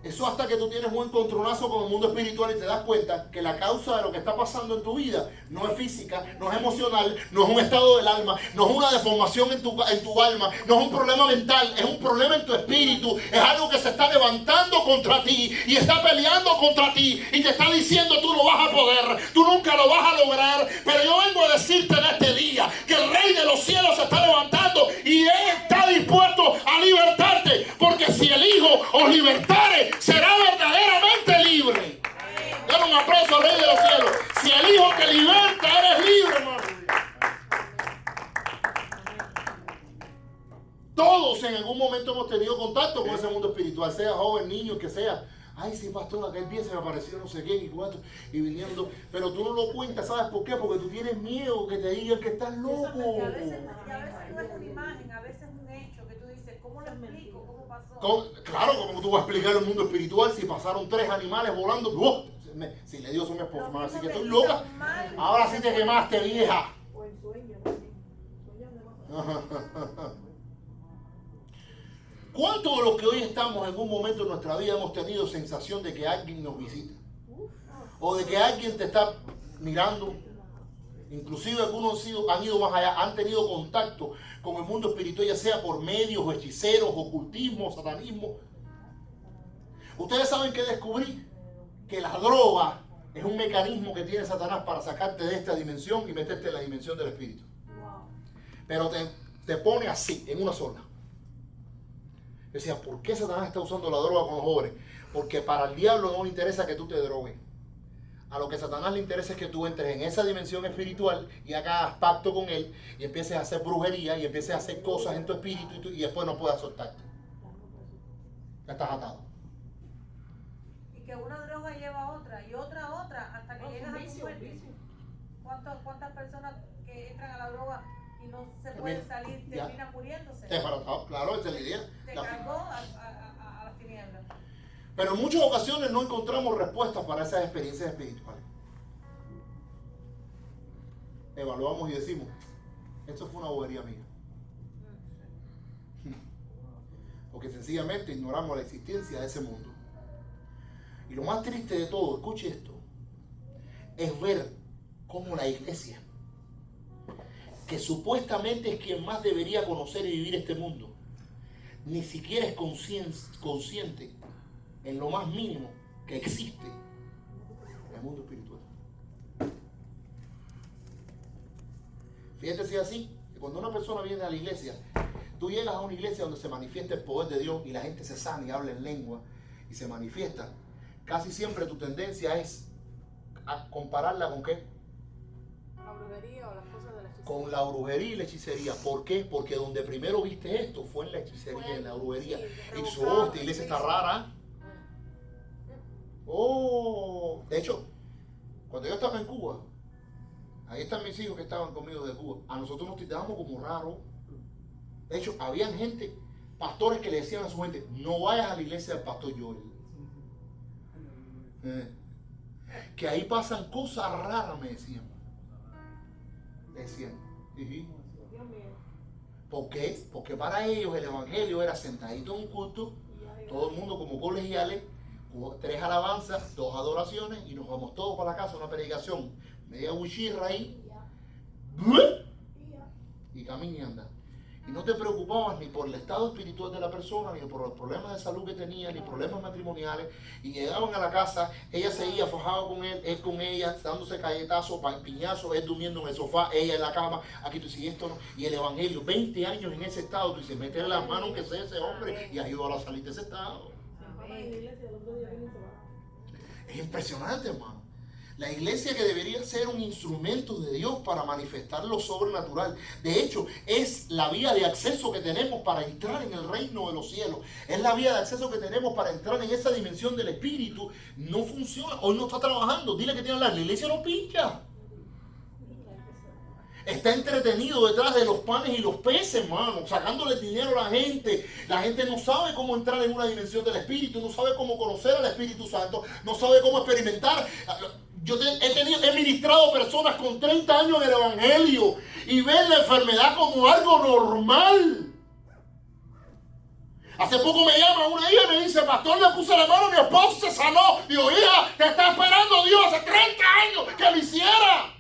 Eso hasta que tú tienes un encontronazo con el mundo espiritual y te das cuenta que la causa de lo que está pasando en tu vida no es física, no es emocional, no es un estado del alma, no es una deformación en tu alma, no es un problema mental, es un problema en tu espíritu, es algo que se está levantando contra ti y está peleando contra ti y te está diciendo tú no vas a poder, tú nunca lo vas a lograr, pero yo vengo a decirte en este día que el Rey de los cielos se está levantando y Él está dispuesto a libertarte, porque si el Hijo os libertare, será verdaderamente libre. Dale un aplauso al Rey de los cielos. Si el Hijo te liberta, eres libre, hermano. Todos en algún momento hemos tenido contacto con ese mundo espiritual, sea joven, niño, que sea. Ay, sí, pastor, aquel día se me apareció no sé qué y cuánto, y viniendo. Pero tú no lo cuentas, ¿sabes por qué? Porque tú tienes miedo que te digan que estás loco. Y a veces no es una imagen, a veces es un hecho que tú dices, ¿cómo lo explico? ¿Cómo pasó? Claro, como tú vas a explicar el mundo espiritual si pasaron 3 animales volando. ¡Oh! Si le dio eso a mi esposo, me va a decir que estoy loca. Ahora sí te quemaste, vieja. O en sueño también. Sueños de ¿Cuántos de los que hoy estamos en un momento de nuestra vida hemos tenido sensación de que alguien nos visita? O de que alguien te está mirando. Inclusive algunos han ido más allá, han tenido contacto con el mundo espiritual, ya sea por medios, o hechiceros, ocultismo, satanismo. Ustedes saben que descubrí que la droga es un mecanismo que tiene Satanás para sacarte de esta dimensión y meterte en la dimensión del espíritu. Pero te pone así, en una sola. Decía, ¿por qué Satanás está usando la droga con los jóvenes? Porque para el diablo no le interesa que tú te drogues. A lo que Satanás le interesa es que tú entres en esa dimensión espiritual y hagas pacto con él y empieces a hacer brujería y empieces a hacer cosas en tu espíritu y después no puedas soltarte. Ya estás atado. Y que una droga lleva a otra y otra a otra hasta que llegas a tu muerte. ¿Cuántas personas que entran a la droga y no se pueden salir terminan muriéndose? Desbaratado, claro, esa es la idea. Te cargó a las tinieblas. Pero en muchas ocasiones no encontramos respuestas para esas experiencias espirituales. Evaluamos y decimos, esto fue una bobería mía. Porque sencillamente ignoramos la existencia de ese mundo. Y lo más triste de todo, escuche esto, es ver cómo la iglesia, que supuestamente es quien más debería conocer y vivir este mundo, ni siquiera es consciente en lo más mínimo que existe el mundo espiritual. Fíjate si es así, que cuando una persona viene a la iglesia, tú llegas a una iglesia donde se manifiesta el poder de Dios y la gente se sana y habla en lengua y se manifiesta, casi siempre tu tendencia es a compararla con ¿qué? La brujería o las cosas de la hechicería. Con la brujería y la hechicería. ¿Por qué? Porque donde primero viste esto fue en la hechicería, en la brujería. Y esta iglesia está rara. Oh, de hecho, cuando yo estaba en Cuba, ahí están mis hijos que estaban conmigo de Cuba, a nosotros nos tiraban como raros. De hecho, habían gente, pastores que le decían a su gente, no vayas a la iglesia del pastor Joel. Que ahí pasan cosas raras, me decían. ¿Por qué? Porque para ellos el evangelio era sentadito en un culto, todo el mundo como colegiales, 3 alabanzas, 2 adoraciones y nos vamos todos para la casa, una predicación, media buchirra ahí, y camina y anda. Y no te preocupabas ni por el estado espiritual de la persona, ni por los problemas de salud que tenía, ni problemas matrimoniales. Y llegaban a la casa, ella seguía fajado con él con ella, dándose galletazos, piñazos, él durmiendo en el sofá, ella en la cama. Aquí tú dices esto, ¿no? Y el evangelio, 20 años en ese estado, tú dices, métele las manos que sea ese hombre y ayudó a salir de ese estado. Es impresionante, hermano. La iglesia que debería ser un instrumento de Dios para manifestar lo sobrenatural. De hecho, es la vía de acceso que tenemos para entrar en el reino de los cielos. Es la vía de acceso que tenemos para entrar en esa dimensión del espíritu. No funciona. Hoy no está trabajando. Dile que tiene la iglesia no pincha. Está entretenido detrás de los panes y los peces, hermano, sacándole dinero a la gente. La gente no sabe cómo entrar en una dimensión del Espíritu, no sabe cómo conocer al Espíritu Santo, no sabe cómo experimentar. Yo he ministrado personas con 30 años en el Evangelio y ven la enfermedad como algo normal. Hace poco me llama una hija y me dice, pastor, le puse la mano a mi esposo, se sanó. Digo, hija, te está esperando Dios hace 30 años que lo hiciera.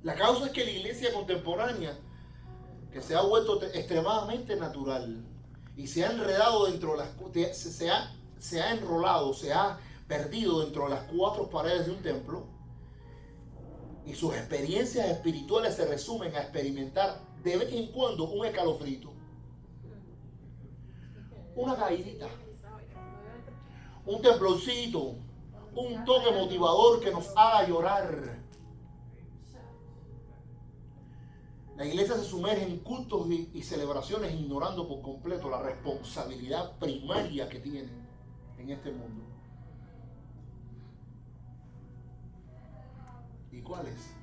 La causa es que la iglesia contemporánea que se ha vuelto extremadamente natural y se ha enredado dentro de las, se ha enrolado, se ha perdido dentro de las cuatro paredes de un templo, y sus experiencias espirituales se resumen a experimentar de vez en cuando un escalofrío, una caidita, un temblorcito, un toque motivador que nos haga llorar. La iglesia se sumerge en cultos y celebraciones ignorando por completo la responsabilidad primaria que tiene en este mundo. ¿Y cuál es?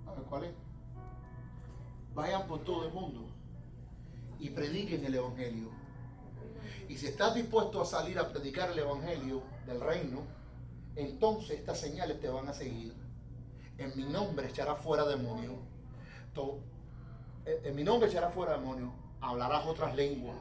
A ver, ¿cuál es? Vayan por todo el mundo y prediquen el evangelio. Y si estás dispuesto a salir a predicar el evangelio del reino, entonces estas señales te van a seguir. En mi nombre echarás fuera demonios. En mi nombre echarás fuera demonios. Hablarás otras lenguas.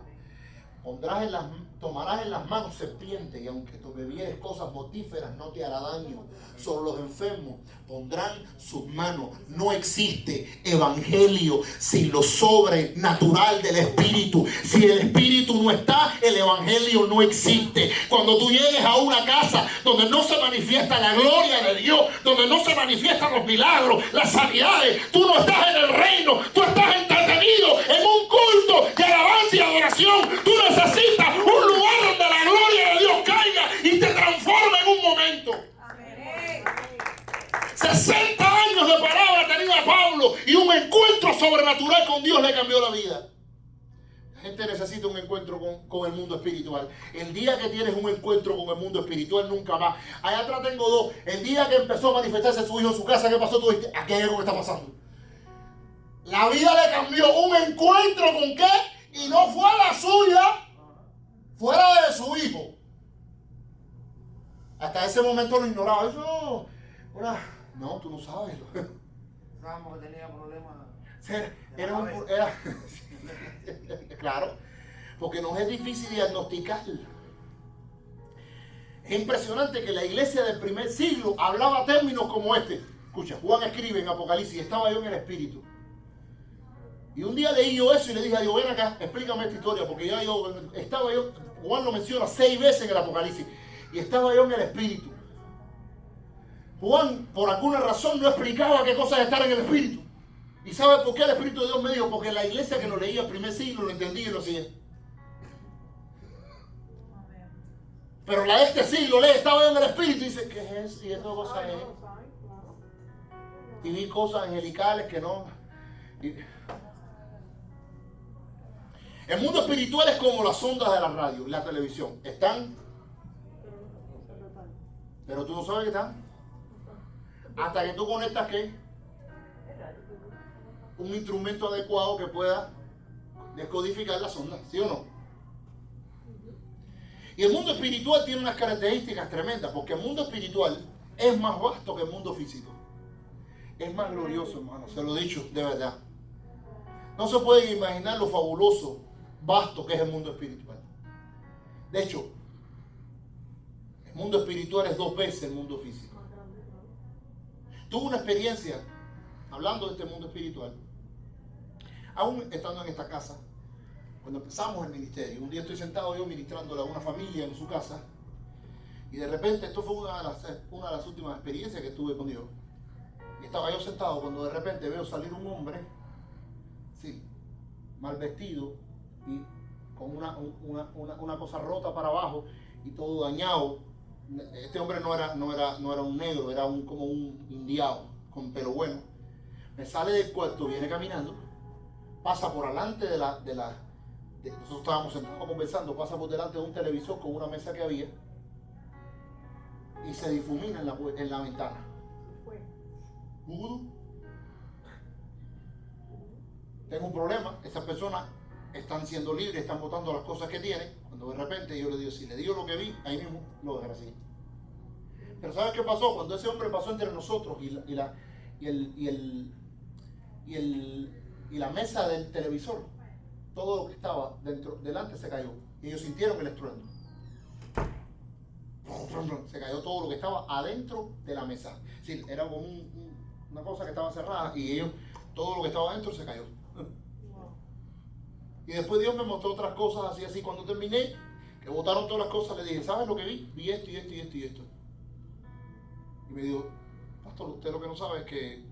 Tomarás en las manos serpientes, y aunque tú bebieres cosas mortíferas no te hará daño. Sobre los enfermos pondrán sus manos. No existe evangelio sin lo sobrenatural del Espíritu. Si el Espíritu no está, el evangelio no existe. Cuando tú llegues a una casa donde no se manifiesta la gloria de Dios, donde no se manifiestan los milagros, las sanidades, tú no estás en el reino, tú estás entretenido en un culto de alabanza y adoración. Tú necesitas un lugar donde la gloria de Dios caiga y te transforme en un momento. Amén. 60 años de palabra tenía Pablo y un encuentro sobrenatural con Dios le cambió la vida. La gente necesita un encuentro con el mundo espiritual. El día que tienes un encuentro con el mundo espiritual, nunca más. Allá atrás tengo dos. El día que empezó a manifestarse su hijo en su casa, ¿qué pasó? Tú dijiste, aquí hay algo que está pasando. La vida le cambió. Un encuentro con qué? Y no fue la suya, fuera de su hijo. Hasta ese momento lo ignoraba. Eso no, tú no sabes. Sabemos que tenía problemas. Claro, porque nos es difícil diagnosticar. Es impresionante que la iglesia del primer siglo hablaba términos como este. Escucha, Juan escribe en Apocalipsis, estaba yo en el Espíritu. Y un día leí yo eso y le dije a Dios, ven acá, explícame esta historia, porque Juan lo menciona 6 veces en el Apocalipsis, y estaba yo en el Espíritu. Juan, por alguna razón, no explicaba qué cosa es estar en el Espíritu. ¿Y sabe por qué el Espíritu de Dios me dijo? Porque la iglesia que lo leía el primer siglo lo entendía y lo hacía. Pero la de este siglo lee, estaba yo en el Espíritu y dice, ¿qué es eso? ¿Y esa cosa es? Y vi cosas angelicales que no... El mundo espiritual es como las ondas de la radio y la televisión. Están, pero tú no sabes que están. Hasta que tú conectas ¿qué? Un instrumento adecuado que pueda descodificar las ondas, ¿sí o no? Y el mundo espiritual tiene unas características tremendas, porque el mundo espiritual es más vasto que el mundo físico. Es más glorioso, hermano, se lo he dicho, de verdad. No se pueden imaginar lo fabuloso, vasto que es el mundo espiritual. De hecho, el mundo espiritual es 2 veces el mundo físico. Tuve una experiencia, hablando de este mundo espiritual, aún estando en esta casa, cuando empezamos el ministerio. Un día estoy sentado yo ministrándole a una familia en su casa, y de repente, esto fue una de las últimas experiencias que tuve con Dios. Y estaba yo sentado cuando de repente veo salir un hombre, sí, mal vestido y con una cosa rota para abajo y todo dañado. Este hombre no era un negro, era como un indiado, pero bueno. Me sale del cuarto, viene caminando, pasa por delante nosotros estábamos sentados conversando, pasa por delante de un televisor con una mesa que había y se difumina en la ventana. Tengo un problema, esas personas están siendo libres, están votando las cosas que tienen, cuando de repente yo le digo, si le digo lo que vi, ahí mismo lo dejaré así. Pero ¿sabes qué pasó? Cuando ese hombre pasó entre nosotros y la mesa del televisor, todo lo que estaba delante se cayó, y ellos sintieron el estruendo. Se cayó todo lo que estaba adentro de la mesa. Sí, era como una cosa que estaba cerrada y ellos todo lo que estaba adentro se cayó. Y después Dios me mostró otras cosas así. Cuando terminé, que botaron todas las cosas, le dije, ¿sabes lo que vi? Vi esto y esto y esto y esto. Y me dijo, pastor, usted lo que no sabe es que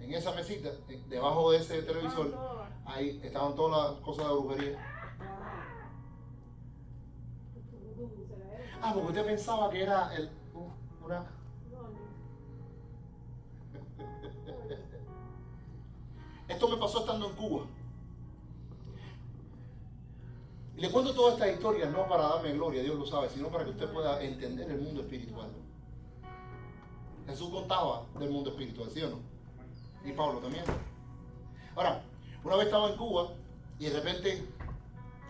en esa mesita, debajo de ese televisor, ahí estaban todas las cosas de brujería. Ah, porque usted pensaba que era una... Esto me pasó estando en Cuba. Y le cuento toda esta historia no para darme gloria, Dios lo sabe, sino para que usted pueda entender el mundo espiritual. Jesús contaba del mundo espiritual, ¿sí o no? Y Pablo también. Ahora, una vez estaba en Cuba y de repente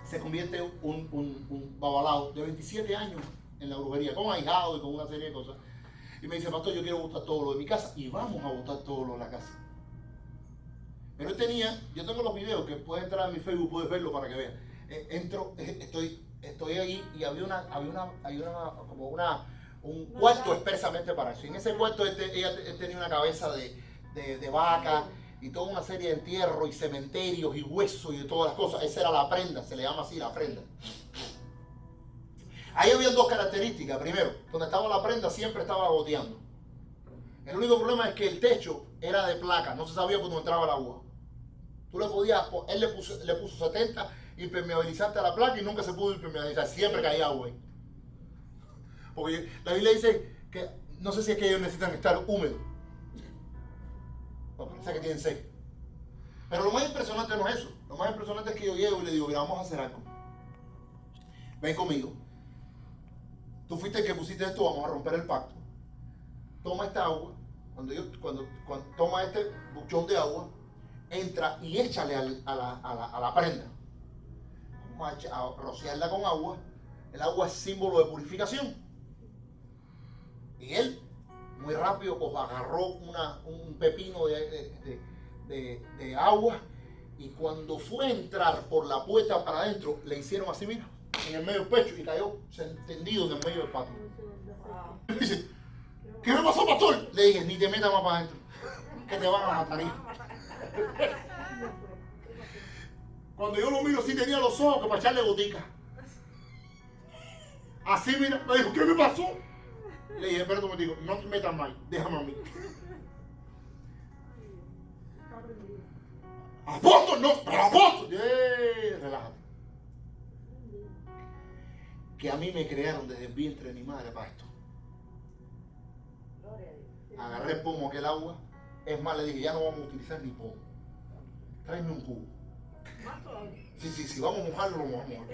se convierte un babalao de 27 años en la brujería, con ahijado y con una serie de cosas. Y me dice, pastor, yo quiero botar todo lo de mi casa y vamos a botar todo lo de la casa. Pero él tenía, yo tengo los videos que puedes entrar en mi Facebook, puedes verlo para que veas. Entro, estoy ahí y había un cuarto expresamente para eso. Y en ese cuarto él tenía una cabeza de vaca y toda una serie de entierros y cementerios y huesos y de todas las cosas. Esa era la prenda, se le llama así la prenda. Ahí había dos características. Primero, donde estaba la prenda siempre estaba goteando. El único problema es que el techo era de placa, no se sabía por dónde entraba el agua. Tú le podías, él le puso 70 impermeabilizantes a la placa y nunca se pudo impermeabilizar, siempre caía agua ahí. Porque la Biblia dice que, no sé si es que ellos necesitan estar húmedos. No, parece que tienen sed. Pero lo más impresionante no es eso. Lo más impresionante es que yo llego y le digo, mira, vamos a hacer algo. Ven conmigo. Tú fuiste el que pusiste esto, vamos a romper el pacto. Toma esta agua. Cuando toma este buchón de agua, entra y échale a la prenda. Vamos a rociarla con agua. El agua es símbolo de purificación. Y él, muy rápido, pues agarró un pepino de agua. Y cuando fue a entrar por la puerta para adentro, le hicieron así, mira, en el medio del pecho y cayó tendido en el medio del patio. Él dice, ¿qué me pasó, pastor? Le dije, ni te metas más para adentro, que te van a matar ahí. Cuando yo lo miro, sí tenía los ojos que para echarle gotica. Así, mira, me dijo, ¿qué me pasó? Le dije, espera un momentico, no te metas más, déjame a mí. Apóstol, no, pero apóstol. Relájate. Que a mí me crearon desde el vientre de mi madre para esto. Agarré el pomo, aquel agua. Es más, le dije, ya no vamos a utilizar ni pomo. Tráeme un cubo. Sí, vamos a mojarlo, lo mojamos.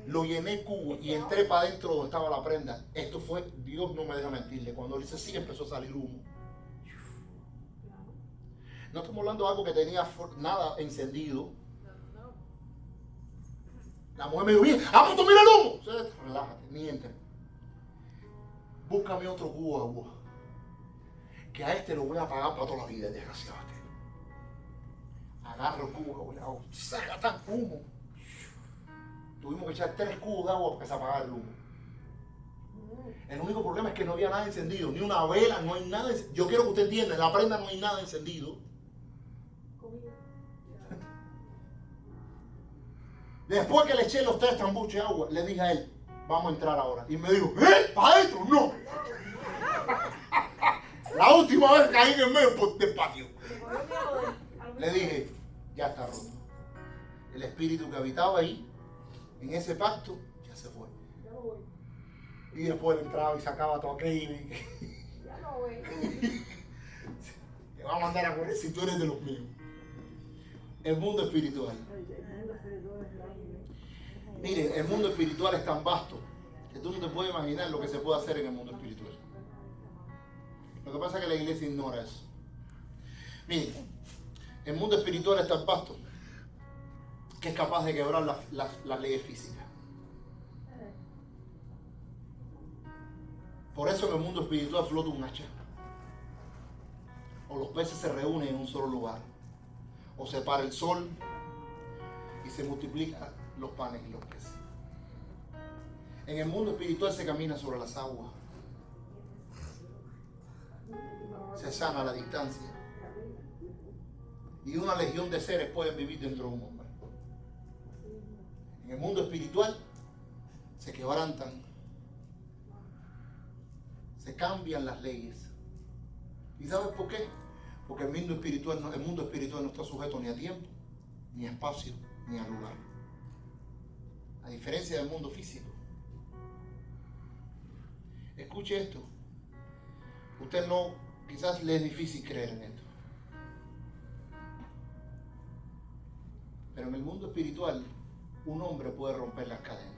Lo llené cubo y entré para adentro donde estaba la prenda. Esto fue, Dios no me deja mentirle. Cuando dice sí, empezó a salir humo. No estamos hablando de algo que tenía nada encendido. La mujer me dijo, bien, pues tú mira el humo. Relájate, ni entre. Búscame otro cubo de agua. Que a este lo voy a pagar para toda la vida, desgraciado. Agarro el cubo de agua, saca tan humo. Tuvimos que echar 3 cubos de agua para que se apagara el humo. El único problema es que no había nada encendido, ni una vela, no hay nada encendido. Yo quiero que usted entienda, en la prenda no hay nada encendido. Después que le eché los 3 tambuchos de agua, le dije a él, vamos a entrar ahora. Y me dijo, ¿para adentro? No. La última vez caí en el medio del patio. Le dije, ya está roto. El espíritu que habitaba ahí, en ese pacto, ya se fue. Y después entraba y sacaba todo aquello. Ya no voy. Te va a mandar a correr si tú eres de los míos. El mundo espiritual. Miren, el mundo espiritual es tan vasto que tú no te puedes imaginar lo que se puede hacer en el mundo espiritual. Lo que pasa es que la iglesia ignora eso. Miren, el mundo espiritual es tan vasto que es capaz de quebrar las leyes físicas. Por eso en el mundo espiritual flota un hacha. O los peces se reúnen en un solo lugar. O se para el sol y se multiplican los panes y los peces. En el mundo espiritual se camina sobre las aguas. Se sana a la distancia. y una legión de seres pueden vivir dentro de un hombre. En el mundo espiritual se quebrantan, se cambian las leyes. ¿Y sabes por qué? Porque el mundo espiritual no está sujeto ni a tiempo, ni a espacio, ni a lugar. A diferencia del mundo físico. Escuche esto. Usted no, quizás le es difícil creer en esto. Pero en el mundo espiritual, un hombre puede romper las cadenas.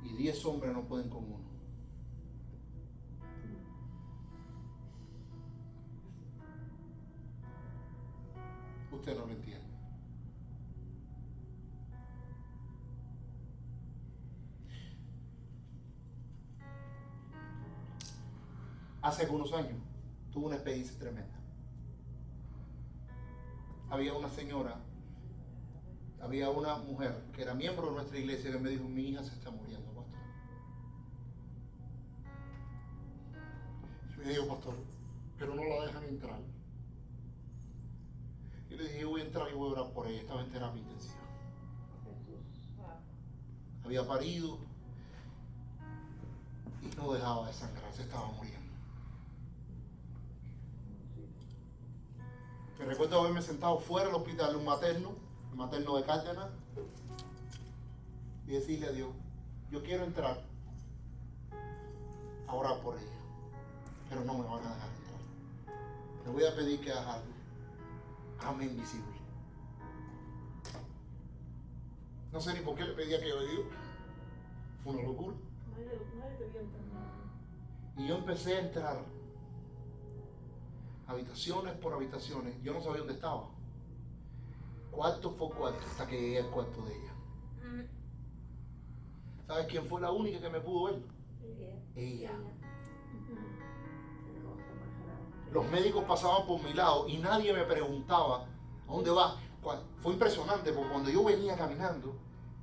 Y 10 hombres no pueden con uno. Usted no lo entiende. Hace algunos años tuve una experiencia tremenda. Había una mujer que era miembro de nuestra iglesia que me dijo: mi hija se está muriendo, pastor. Yo le digo: pastor, pero no la dejan entrar. Y le dije: yo voy a entrar y voy a orar por ella. Estaba en terapia intensiva. Había parido y no dejaba de sangrar, se estaba muriendo. Me recuerdo haberme sentado fuera del hospital, un materno, el materno de Cárdenas, y decirle a Dios: yo quiero entrar a orar por ella, pero no me van a dejar entrar. Le voy a pedir que haga algo. Hazme invisible. No sé ni por qué le pedía que yo le diga. Fue una locura. Nadie te vio entrar. Y yo empecé a entrar habitaciones por habitaciones. Yo no sabía dónde estaba. Cuarto por cuarto, hasta que llegué al cuarto de ella. ¿Sabes quién fue la única que me pudo ver? Ella. Los médicos pasaban por mi lado y nadie me preguntaba: ¿a dónde va? Fue impresionante, porque cuando yo venía caminando,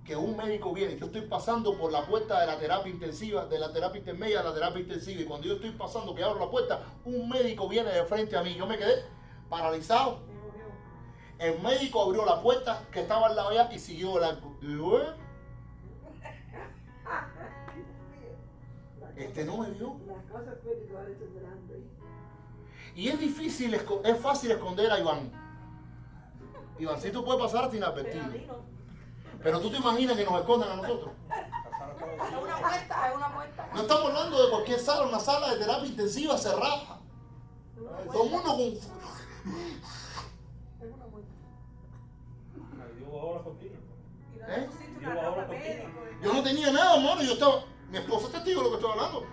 que un médico viene, yo estoy pasando por la puerta de la terapia intensiva, de la terapia intermedia a la terapia intensiva, y cuando yo estoy pasando, que abro la puerta, un médico viene de frente a mí. Yo me quedé paralizado. El médico abrió la puerta que estaba al lado allá y siguió el arco. Y yo, este no me vio. Las cosas espirituales son grandes. Y es difícil, es fácil esconder a Iván. Ivancito puede pasar hasta inadvertido. Pero tú te imaginas que nos escondan a nosotros. Es una puerta, es una puerta. No estamos hablando de cualquier sala, una sala de terapia intensiva cerrada. Todo el mundo con... Es una puerta. Dios ahora contigo. Y no ¿Eh? le pusiste una ropa médico. Yo no tenía nada, hermano. Yo estaba... Mi esposa es testigo de lo que estoy hablando.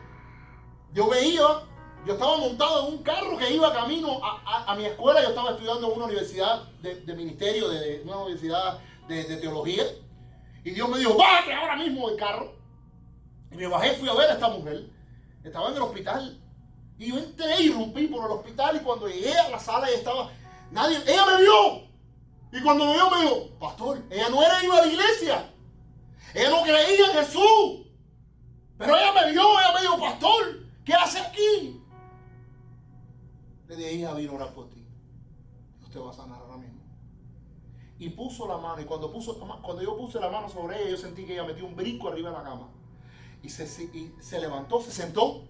Yo estaba montado en un carro que iba camino a mi escuela. Yo estaba estudiando en una universidad de ministerio, de una universidad de teología. Y Dios me dijo: bájate ahora mismo del carro. Y me bajé, fui a ver a esta mujer. Estaba en el hospital. Y yo entré y rompí por el hospital. Y cuando llegué a la sala, ella estaba... ella me vio. Y cuando me vio, me dijo: pastor, ella no era iba a la iglesia. Ella no creía en Jesús. Pero ella me dijo: pastor, ¿qué hace aquí? Le dije: hija, vino a orar por ti. Dios te va a sanar ahora mismo. Y puso la mano, y cuando yo puse la mano sobre ella, yo sentí que ella metió un brinco arriba de la cama. Y se levantó, se sentó,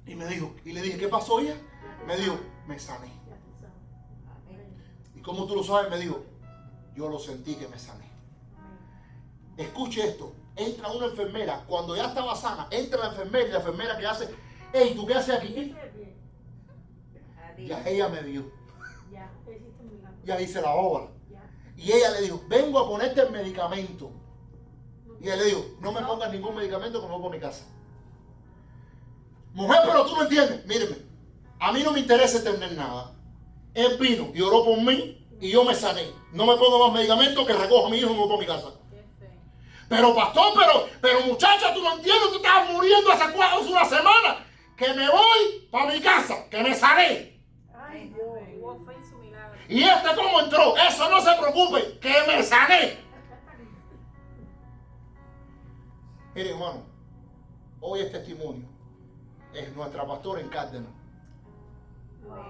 y me dijo, y le dije: ¿qué pasó, ella? Me dijo: me sané. ¿Y cómo tú lo sabes? Me dijo: yo lo sentí que me sané. Escuche esto. Entra una enfermera, cuando ya estaba sana, entra la enfermera, y la enfermera que hace: hey, ¿tú qué haces aquí? Ya ella me vio. Ya, hiciste un milagro. Ya hice la obra. Ya. Y ella le dijo: vengo a ponerte el medicamento. Y él le dijo: no me pongas ningún medicamento que me voy por mi casa. Mujer, pero tú no entiendes. Míreme, a mí no me interesa entender nada. Él vino y oró por mí y yo me sané. No me pongo más medicamentos, que recojo a mi hijo y me voy por mi casa. Pero pastor, pero muchacha, tú no entiendes, tú estabas muriendo hace una semana. Que me voy para mi casa, que me sané. Ay, Dios. Hubo fe en su milagro. ¿Y cómo entró? Eso no se preocupe, que me sané. Mire, hermano, hoy es testimonio. Es nuestra pastora en Cárdenas.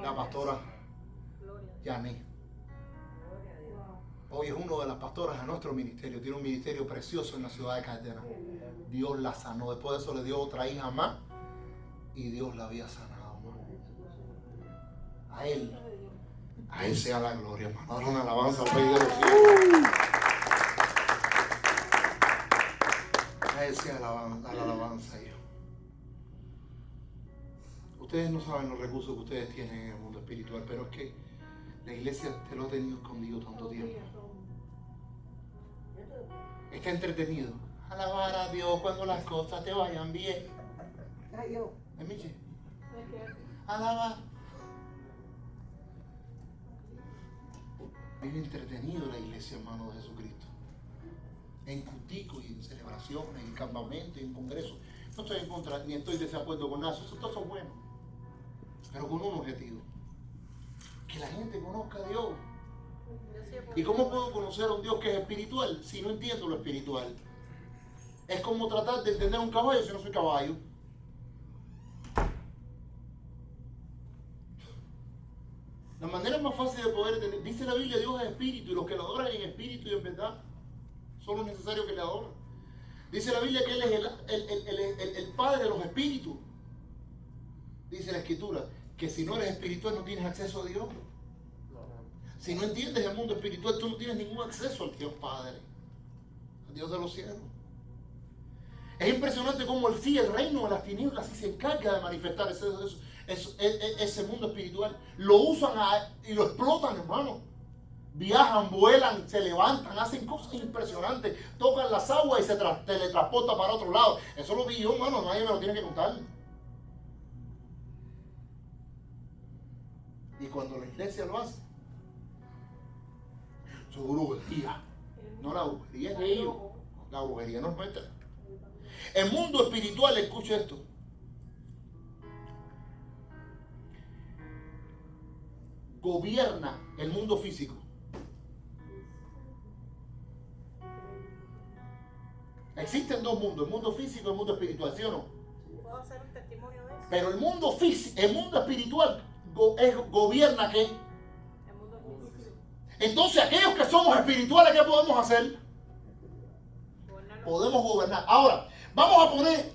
la pastora Yané. Hoy es una de las pastoras de nuestro ministerio. Tiene un ministerio precioso en la ciudad de Cartagena. Dios la sanó. Después de eso le dio otra hija más y Dios la había sanado. A Él sea la gloria, hermano. Ahora una alabanza al Rey de los cielos. A Él sea la alabanza, hijo. Ustedes no saben los recursos que ustedes tienen en el mundo espiritual, pero es que la iglesia te lo ha tenido escondido tanto tiempo. Está entretenido. Alabar a Dios cuando las cosas te vayan bien. ¿Es Michi? Alabar. Vive entretenido la iglesia, hermano de Jesucristo. En cultico y en celebraciones, en campamentos y en congresos. No estoy en contra, ni estoy desacuerdo con nada. Eso todos son buenos. Pero con un objetivo. Que la gente conozca a Dios. ¿Y cómo puedo conocer a un Dios que es espiritual si no entiendo lo espiritual? Es como tratar de entender un caballo si no soy caballo. La manera más fácil de poder entender, dice la Biblia, Dios es espíritu y los que lo adoran en espíritu y en verdad son los necesarios que le adoran. Dice la Biblia que Él es el Padre de los espíritus. Dice la Escritura que si no eres espiritual no tienes acceso a Dios. Si no entiendes el mundo espiritual, tú no tienes ningún acceso al Dios Padre, al Dios de los cielos. Es impresionante cómo el reino de las tinieblas sí se encarga de manifestar ese mundo espiritual. Lo usan y lo explotan, hermano. Viajan, vuelan, se levantan, hacen cosas impresionantes, tocan las aguas y se teletransportan para otro lado. Eso lo vi yo, hermano, nadie me lo tiene que contar. Y cuando la iglesia lo hace, su brujería. No, la brujería es de ellos. La brujería no es nuestra. El mundo espiritual, escucha esto. Gobierna el mundo físico. Existen dos mundos, el mundo físico y el mundo espiritual, ¿sí o no? ¿Puedo hacer un testimonio de eso? Pero el mundo físico, el mundo espiritual gobierna ¿qué? El mundo físico. Entonces aquellos que somos espirituales, ¿qué podemos hacer? Podemos gobernar. Ahora, vamos a poner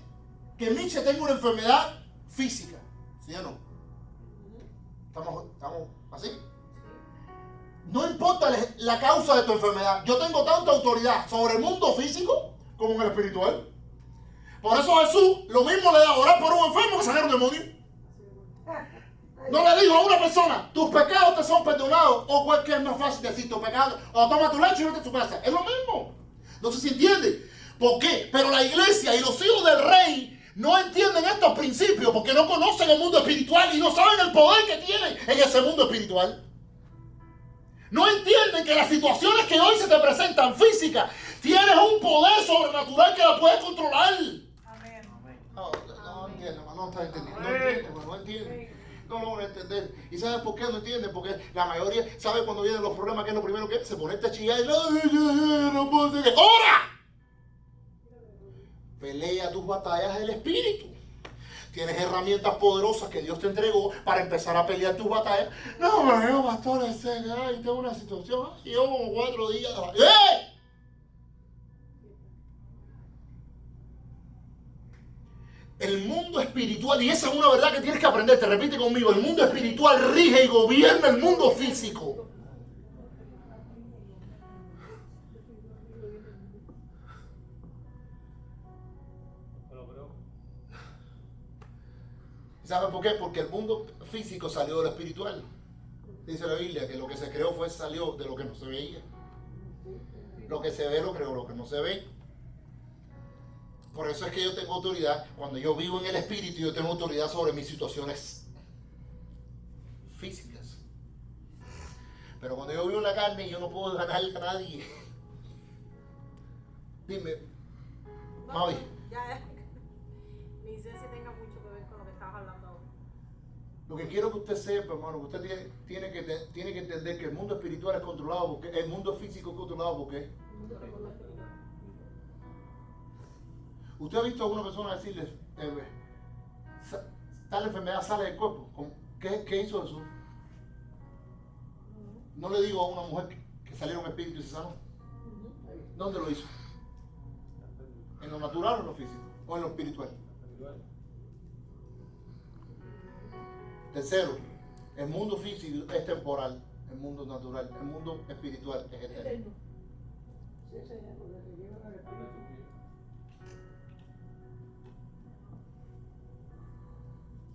que Miche tenga una enfermedad física, ¿sí o no? ¿Estamos así? No importa la causa de tu enfermedad. Yo tengo tanta autoridad sobre el mundo físico como en el espiritual. Por eso Jesús lo mismo le da a orar por un enfermo que sacar un demonio. No le digo a una persona, tus pecados te son perdonados, o cualquier más fácil decir tus pecados, o toma tu leche y vete a tu casa. Es lo mismo. No sé si entiende. ¿Por qué? Pero la iglesia y los hijos del rey no entienden estos principios porque no conocen el mundo espiritual y no saben el poder que tienen en ese mundo espiritual. No entienden que las situaciones que hoy se te presentan físicas, tienes un poder sobrenatural que la puedes controlar. Amén. No entiende, no está entendiendo. No entiende. No lo van a entender. ¿Y sabes por qué no entienden? Porque la mayoría sabe cuando vienen los problemas que es lo primero que es. Se pone a chillar y no puedo decir. ¡Ora! Pelea tus batallas del espíritu. Tienes herramientas poderosas que Dios te entregó para empezar a pelear tus batallas. No, pero pastor, ay, tengo una situación. Llevo como 4 días. ¡Eh! El mundo espiritual, y esa es una verdad que tienes que aprender, te repite conmigo, el mundo espiritual rige y gobierna el mundo físico. ¿Saben por qué? Porque el mundo físico salió de lo espiritual. Dice la Biblia que lo que se creó salió de lo que no se veía. Lo que se ve lo creó, lo que no se ve. Por eso es que yo tengo autoridad. Cuando yo vivo en el espíritu, yo tengo autoridad sobre mis situaciones físicas. Pero cuando yo vivo en la carne, yo no puedo ganarle a nadie. Dime, No, Mavi. ya, ni sé si tenga mucho que ver con lo que estabas hablando ahora. Lo que quiero que usted sepa, hermano, que usted tiene que entender que el mundo espiritual es controlado porque el mundo físico es controlado porque ¿usted ha visto a una persona decirle tal enfermedad sale del cuerpo? ¿Qué hizo Jesús? No le digo a una mujer que saliera un espíritu y se sanó. ¿Dónde lo hizo? ¿En lo natural o en lo físico? ¿O en lo espiritual? Tercero, el mundo físico es temporal, el mundo natural, el mundo espiritual es eterno. Sí, señor, porque te llevan al espíritu.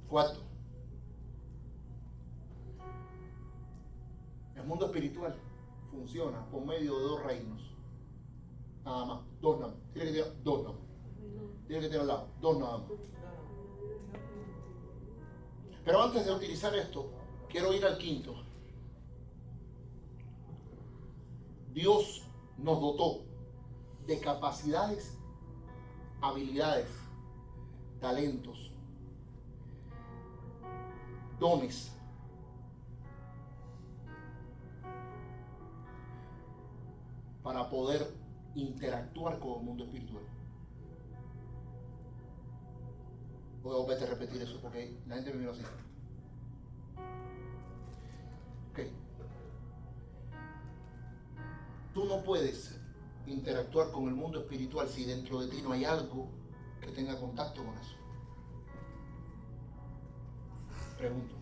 Cuarto, el mundo espiritual funciona por medio de dos reinos. Nada más, dos nada más. Tiene que tener dos nada más. Tiene que tener al lado, dos nada más. Pero antes de utilizar esto, quiero ir al quinto. Dios nos dotó de capacidades, habilidades, talentos, dones para poder interactuar con el mundo espiritual. Voy a volver a repetir eso porque la gente me mira así. Ok. Tú no puedes interactuar con el mundo espiritual si dentro de ti no hay algo que tenga contacto con eso. Pregunto,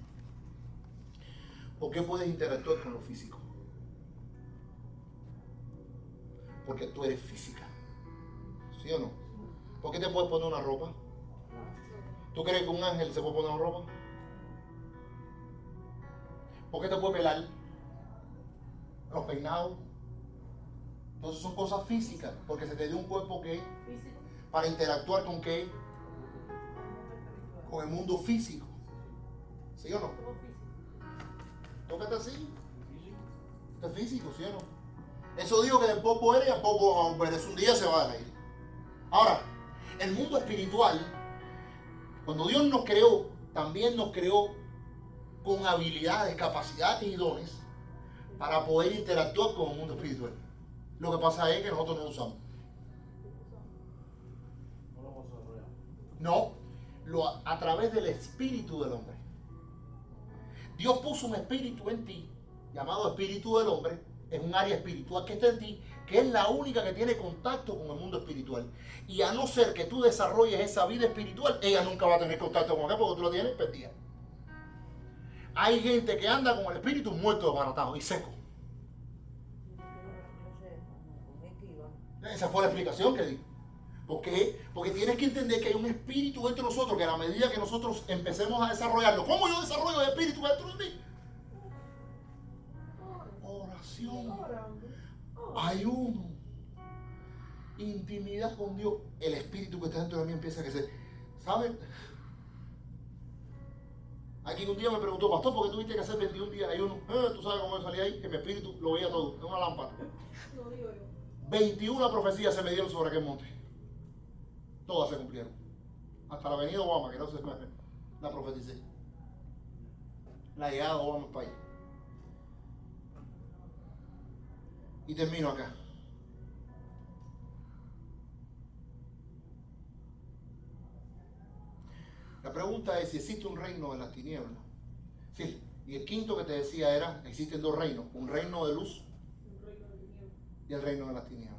¿por qué puedes interactuar con lo físico? Porque tú eres física, ¿sí o no? ¿Por qué te puedes poner una ropa? ¿Tú crees que un ángel se puede poner una ropa? ¿Por qué te puede pelar? Los peinados. Entonces son cosas físicas, porque se te dio un cuerpo que para interactuar con qué, con el mundo físico, ¿sí o no? Tócate así. Esto es físico, ¿sí o no? Eso digo que del poco eres y a poco eres. Un día se va a ir. Ahora, el mundo espiritual, cuando Dios nos creó, también nos creó con habilidades, capacidades y dones para poder interactuar con el mundo espiritual. Lo que pasa es que nosotros no lo usamos. No, a través del espíritu del hombre. Dios puso un espíritu en ti, llamado espíritu del hombre, es un área espiritual que está en ti, que es la única que tiene contacto con el mundo espiritual. Y a no ser que tú desarrolles esa vida espiritual, ella nunca va a tener contacto con ella porque tú lo tienes perdida. Hay gente que anda con el espíritu muerto, desbaratado y seco. Esa fue la explicación que di. ¿Por qué? Porque tienes que entender que hay un espíritu dentro de nosotros que a la medida que nosotros empecemos a desarrollarlo, ¿cómo yo desarrollo el espíritu dentro de mí? Oración, ayuno, intimidad con Dios. El espíritu que está dentro de mí empieza a crecer. ¿Saben? Aquí un día me preguntó, pastor, ¿por qué tuviste que hacer 21 días de ayuno? Tú sabes cómo yo salí ahí, que mi espíritu lo veía todo, en una lámpara. 21 profecías se me dieron sobre aquel monte. Todas se cumplieron. Hasta la venida de Obama, que no se la profeticé. La llegada de Obama al país. Y termino acá. La pregunta es si existe un reino de las tinieblas. Sí, y el quinto que te decía era, existen dos reinos, un reino de luz y el reino de las tinieblas.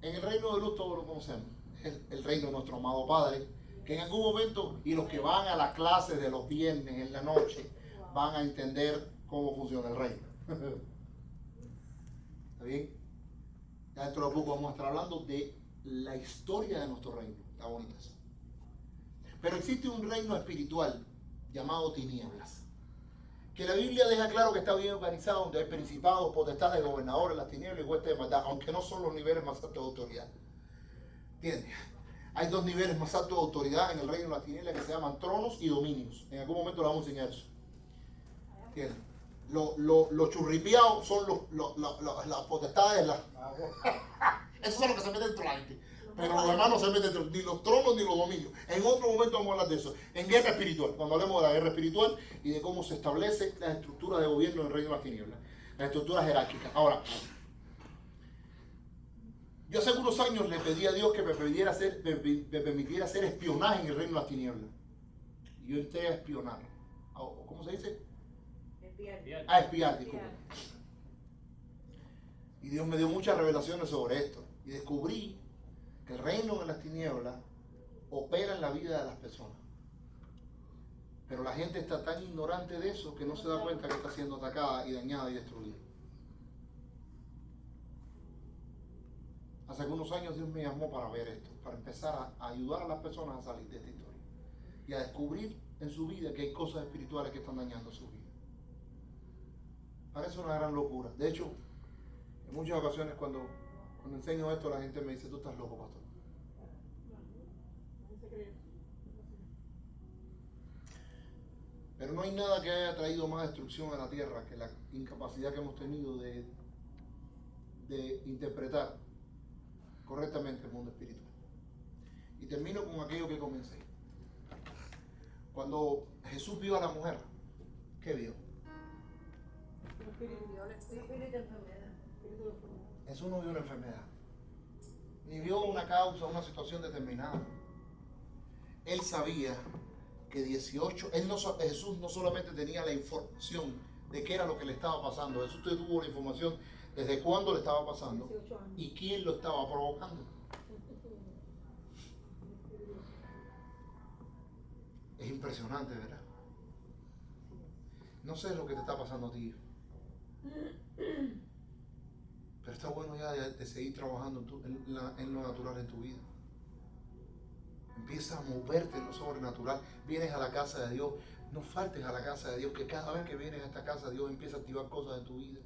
En el reino de luz todos lo conocemos, el reino de nuestro amado Padre, que en algún momento, y los que van a las clases de los viernes en la noche, van a entender cómo funciona el reino. ¿Está bien? Ya dentro de poco vamos a estar hablando de la historia de nuestro reino. Está bonita eso. Pero existe un reino espiritual llamado tinieblas, que la Biblia deja claro que está bien organizado, donde hay principados, potestades, gobernadores, las tinieblas y huestes de maldad, aunque no son los niveles más altos de autoridad. ¿Entiendes? Hay dos niveles más altos de autoridad en el reino de las tinieblas que se llaman tronos y dominios. En algún momento le vamos a enseñar eso. ¿Entiendes? Los churripiados son las potestades, esos son los que se meten dentro de la gente. Pero los demás no se meten dentro, ni los tronos ni los dominios. En otro momento vamos a hablar de eso. En guerra espiritual, cuando hablemos de la guerra espiritual y de cómo se establece la estructura de gobierno del reino de las tinieblas, las estructuras jerárquicas. Ahora, yo hace algunos años le pedí a Dios que me permitiera hacer espionaje en el reino de las tinieblas. Y yo entré a espionar ¿cómo se dice? Espiar. A espiar, disculpe. Y Dios me dio muchas revelaciones sobre esto. Y descubrí que el reino de las tinieblas opera en la vida de las personas. Pero la gente está tan ignorante de eso que no se da cuenta que está siendo atacada y dañada y destruida. Hace algunos años Dios me llamó para ver esto, para empezar a ayudar a las personas a salir de esta historia y a descubrir en su vida que hay cosas espirituales que están dañando su vida. Parece una gran locura. De hecho, en muchas ocasiones cuando enseño esto, la gente me dice, tú estás loco, pastor. Pero no hay nada que haya traído más destrucción a la tierra que la incapacidad que hemos tenido de interpretar correctamente el mundo espiritual. Y termino con aquello que comencé. Cuando Jesús vio a la mujer, ¿qué vio? Espíritu de enfermedad. Jesús no vio una enfermedad, ni vio una causa, una situación determinada. Él sabía que 18, Jesús no solamente tenía la información de qué era lo que le estaba pasando, Jesús tuvo la información desde cuándo le estaba pasando 18 años. y quién lo estaba provocando. Es impresionante, ¿verdad? No sé lo que te está pasando a ti, pero está bueno ya de seguir trabajando en lo natural en tu vida. Empieza a moverte en lo sobrenatural. Vienes a la casa de Dios. No faltes a la casa de Dios, que cada vez que vienes a esta casa, Dios empieza a activar cosas en tu vida.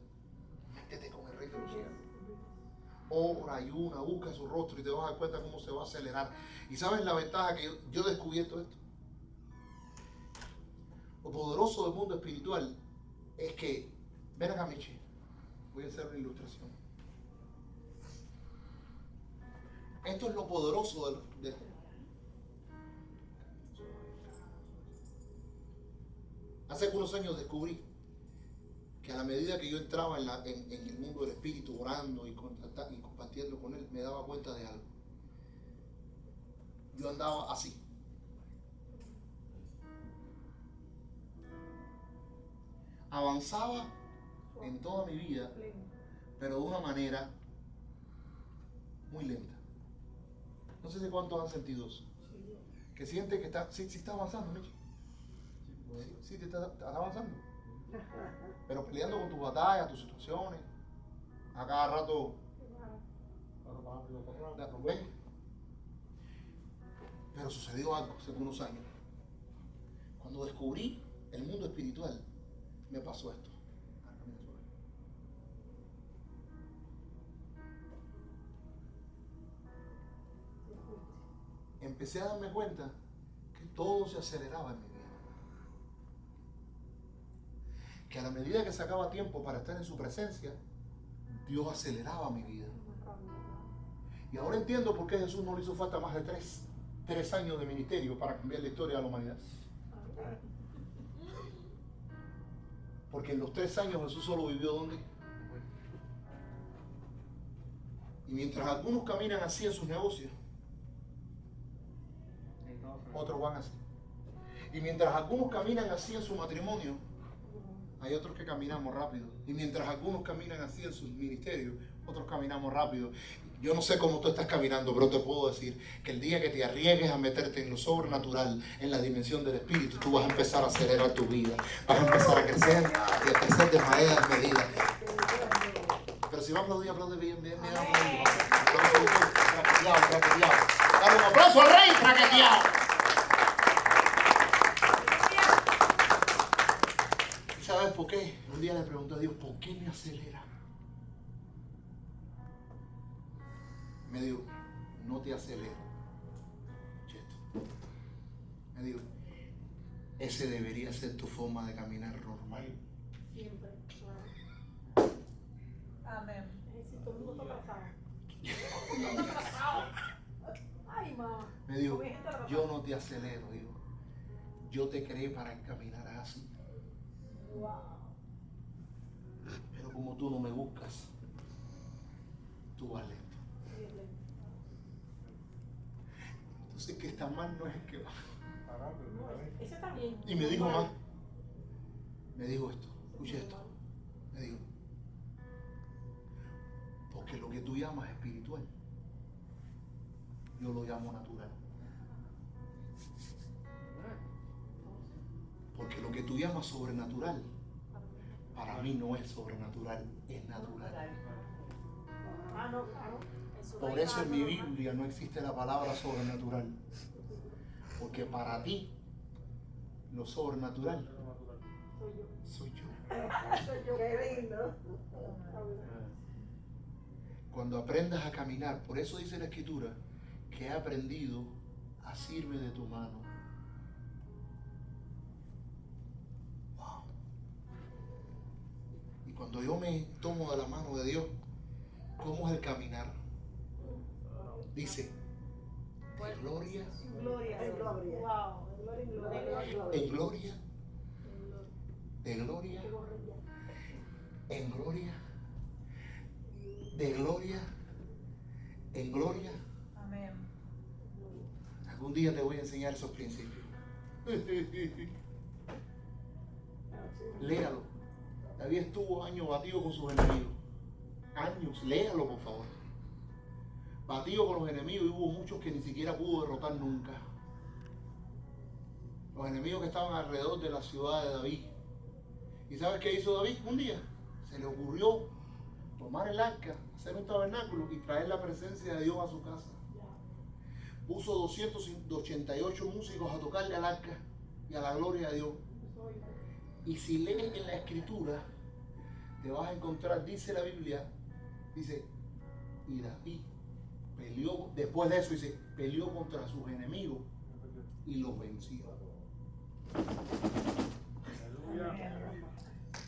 Métete con el Rey de los cielos. Ora, ayuna, busca su rostro y te vas a dar cuenta cómo se va a acelerar. Y sabes la ventaja que yo he descubierto esto. Lo poderoso del mundo espiritual es que, ven acá, Michi, voy a hacer una ilustración. Esto es lo poderoso del Hace algunos años descubrí que a la medida que yo entraba en el mundo del espíritu, orando y compartiendo con él, me daba cuenta de algo. Yo andaba así. Avanzaba en toda mi vida, pero de una manera muy lenta. No sé si cuántos han sentido eso. Que siente que sí está avanzando, Michi. Sí, te estás avanzando. Pero peleando con tus batallas, tus situaciones. A cada rato. ¿Ves? Pero sucedió algo hace unos años. Cuando descubrí el mundo espiritual, me pasó esto. Empecé a darme cuenta que todo se aceleraba en mi vida. Que a la medida que sacaba tiempo para estar en su presencia, Dios aceleraba mi vida. Y ahora entiendo por qué Jesús no le hizo falta más de tres años de ministerio para cambiar la historia de la humanidad. Porque en los 3 años Jesús solo vivió ¿dónde? Y mientras algunos caminan así en sus negocios, otros van así. Y mientras algunos caminan así en su matrimonio, hay otros que caminamos rápido. Y mientras algunos caminan así en sus ministerios, otros caminamos rápido. Yo no sé cómo tú estás caminando, pero te puedo decir que el día que te arriesgues a meterte en lo sobrenatural, en la dimensión del espíritu, tú vas a empezar a acelerar tu vida. Vas a empezar a crecer y a crecer de manera desmedida. Pero si va a aplaudir, aplaude bien. Traqueteado. Dale un aplauso al Rey traqueteado. ¿Y sabes por qué? Un día le pregunté a Dios, ¿por qué me acelera? Me dijo, no te acelero. Me dijo, ese debería ser tu forma de caminar normal. Siempre. Amén. Si todo el mundo está casado. Ay, mamá. Me dijo, yo no te acelero, digo. Yo te creé para caminar así. Wow. Pero como tú no me buscas, tú vas lento. Entonces, que está mal no es el que va. Ese está bien. Y me dijo más, me dijo esto, escuche esto, me dijo, porque lo que tú llamas espiritual, yo lo llamo natural. Porque lo que tú llamas sobrenatural, para mí no es sobrenatural, es natural. Por eso en mi Biblia no existe la palabra sobrenatural. Porque para ti, lo sobrenatural soy yo. Qué lindo. Cuando aprendas a caminar, por eso dice la Escritura, que he aprendido a asirme de tu mano. Wow. Y cuando yo me tomo de la mano de Dios, ¿cómo es el caminar? Dice, de gloria Gloria. En gloria. Wow. en gloria, de gloria, en gloria, de gloria, en gloria. Amén. Algún día te voy a enseñar esos principios. Léalo. David estuvo años batido con sus enemigos. Años, léalo por favor. Batido con los enemigos y hubo muchos que ni siquiera pudo derrotar nunca. Los enemigos que estaban alrededor de la ciudad de David. ¿Y sabes qué hizo David? Un día se le ocurrió tomar el arca, hacer un tabernáculo y traer la presencia de Dios a su casa. Puso 288 músicos a tocarle al arca y a la gloria de Dios. Y si lees en la escritura, te vas a encontrar, dice la Biblia, dice, y David peleó, después de eso dice, peleó contra sus enemigos y los venció.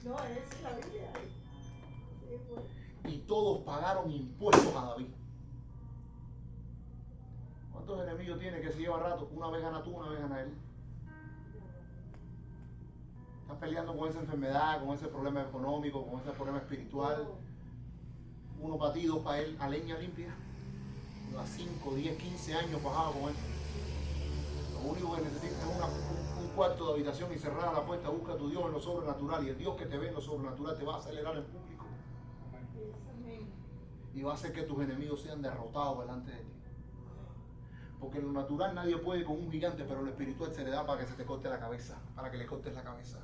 No, es la Biblia. Sí, pues. Y todos pagaron impuestos a David. ¿Cuántos enemigos tiene que se lleva rato? Una vez gana tú, una vez gana él. Estás peleando con esa enfermedad, con ese problema económico, con ese problema espiritual. Uno para ti, dos para él, a leña limpia. A 5, 10, 15 años bajaba con él. Lo único que necesitas es un cuarto de habitación y cerrada la puerta. Busca a tu Dios en lo sobrenatural y el Dios que te ve en lo sobrenatural te va a acelerar en público. Y va a hacer que tus enemigos sean derrotados delante de ti. Porque en lo natural nadie puede con un gigante, pero en lo espiritual se le da para que se te corte la cabeza, para que le cortes la cabeza.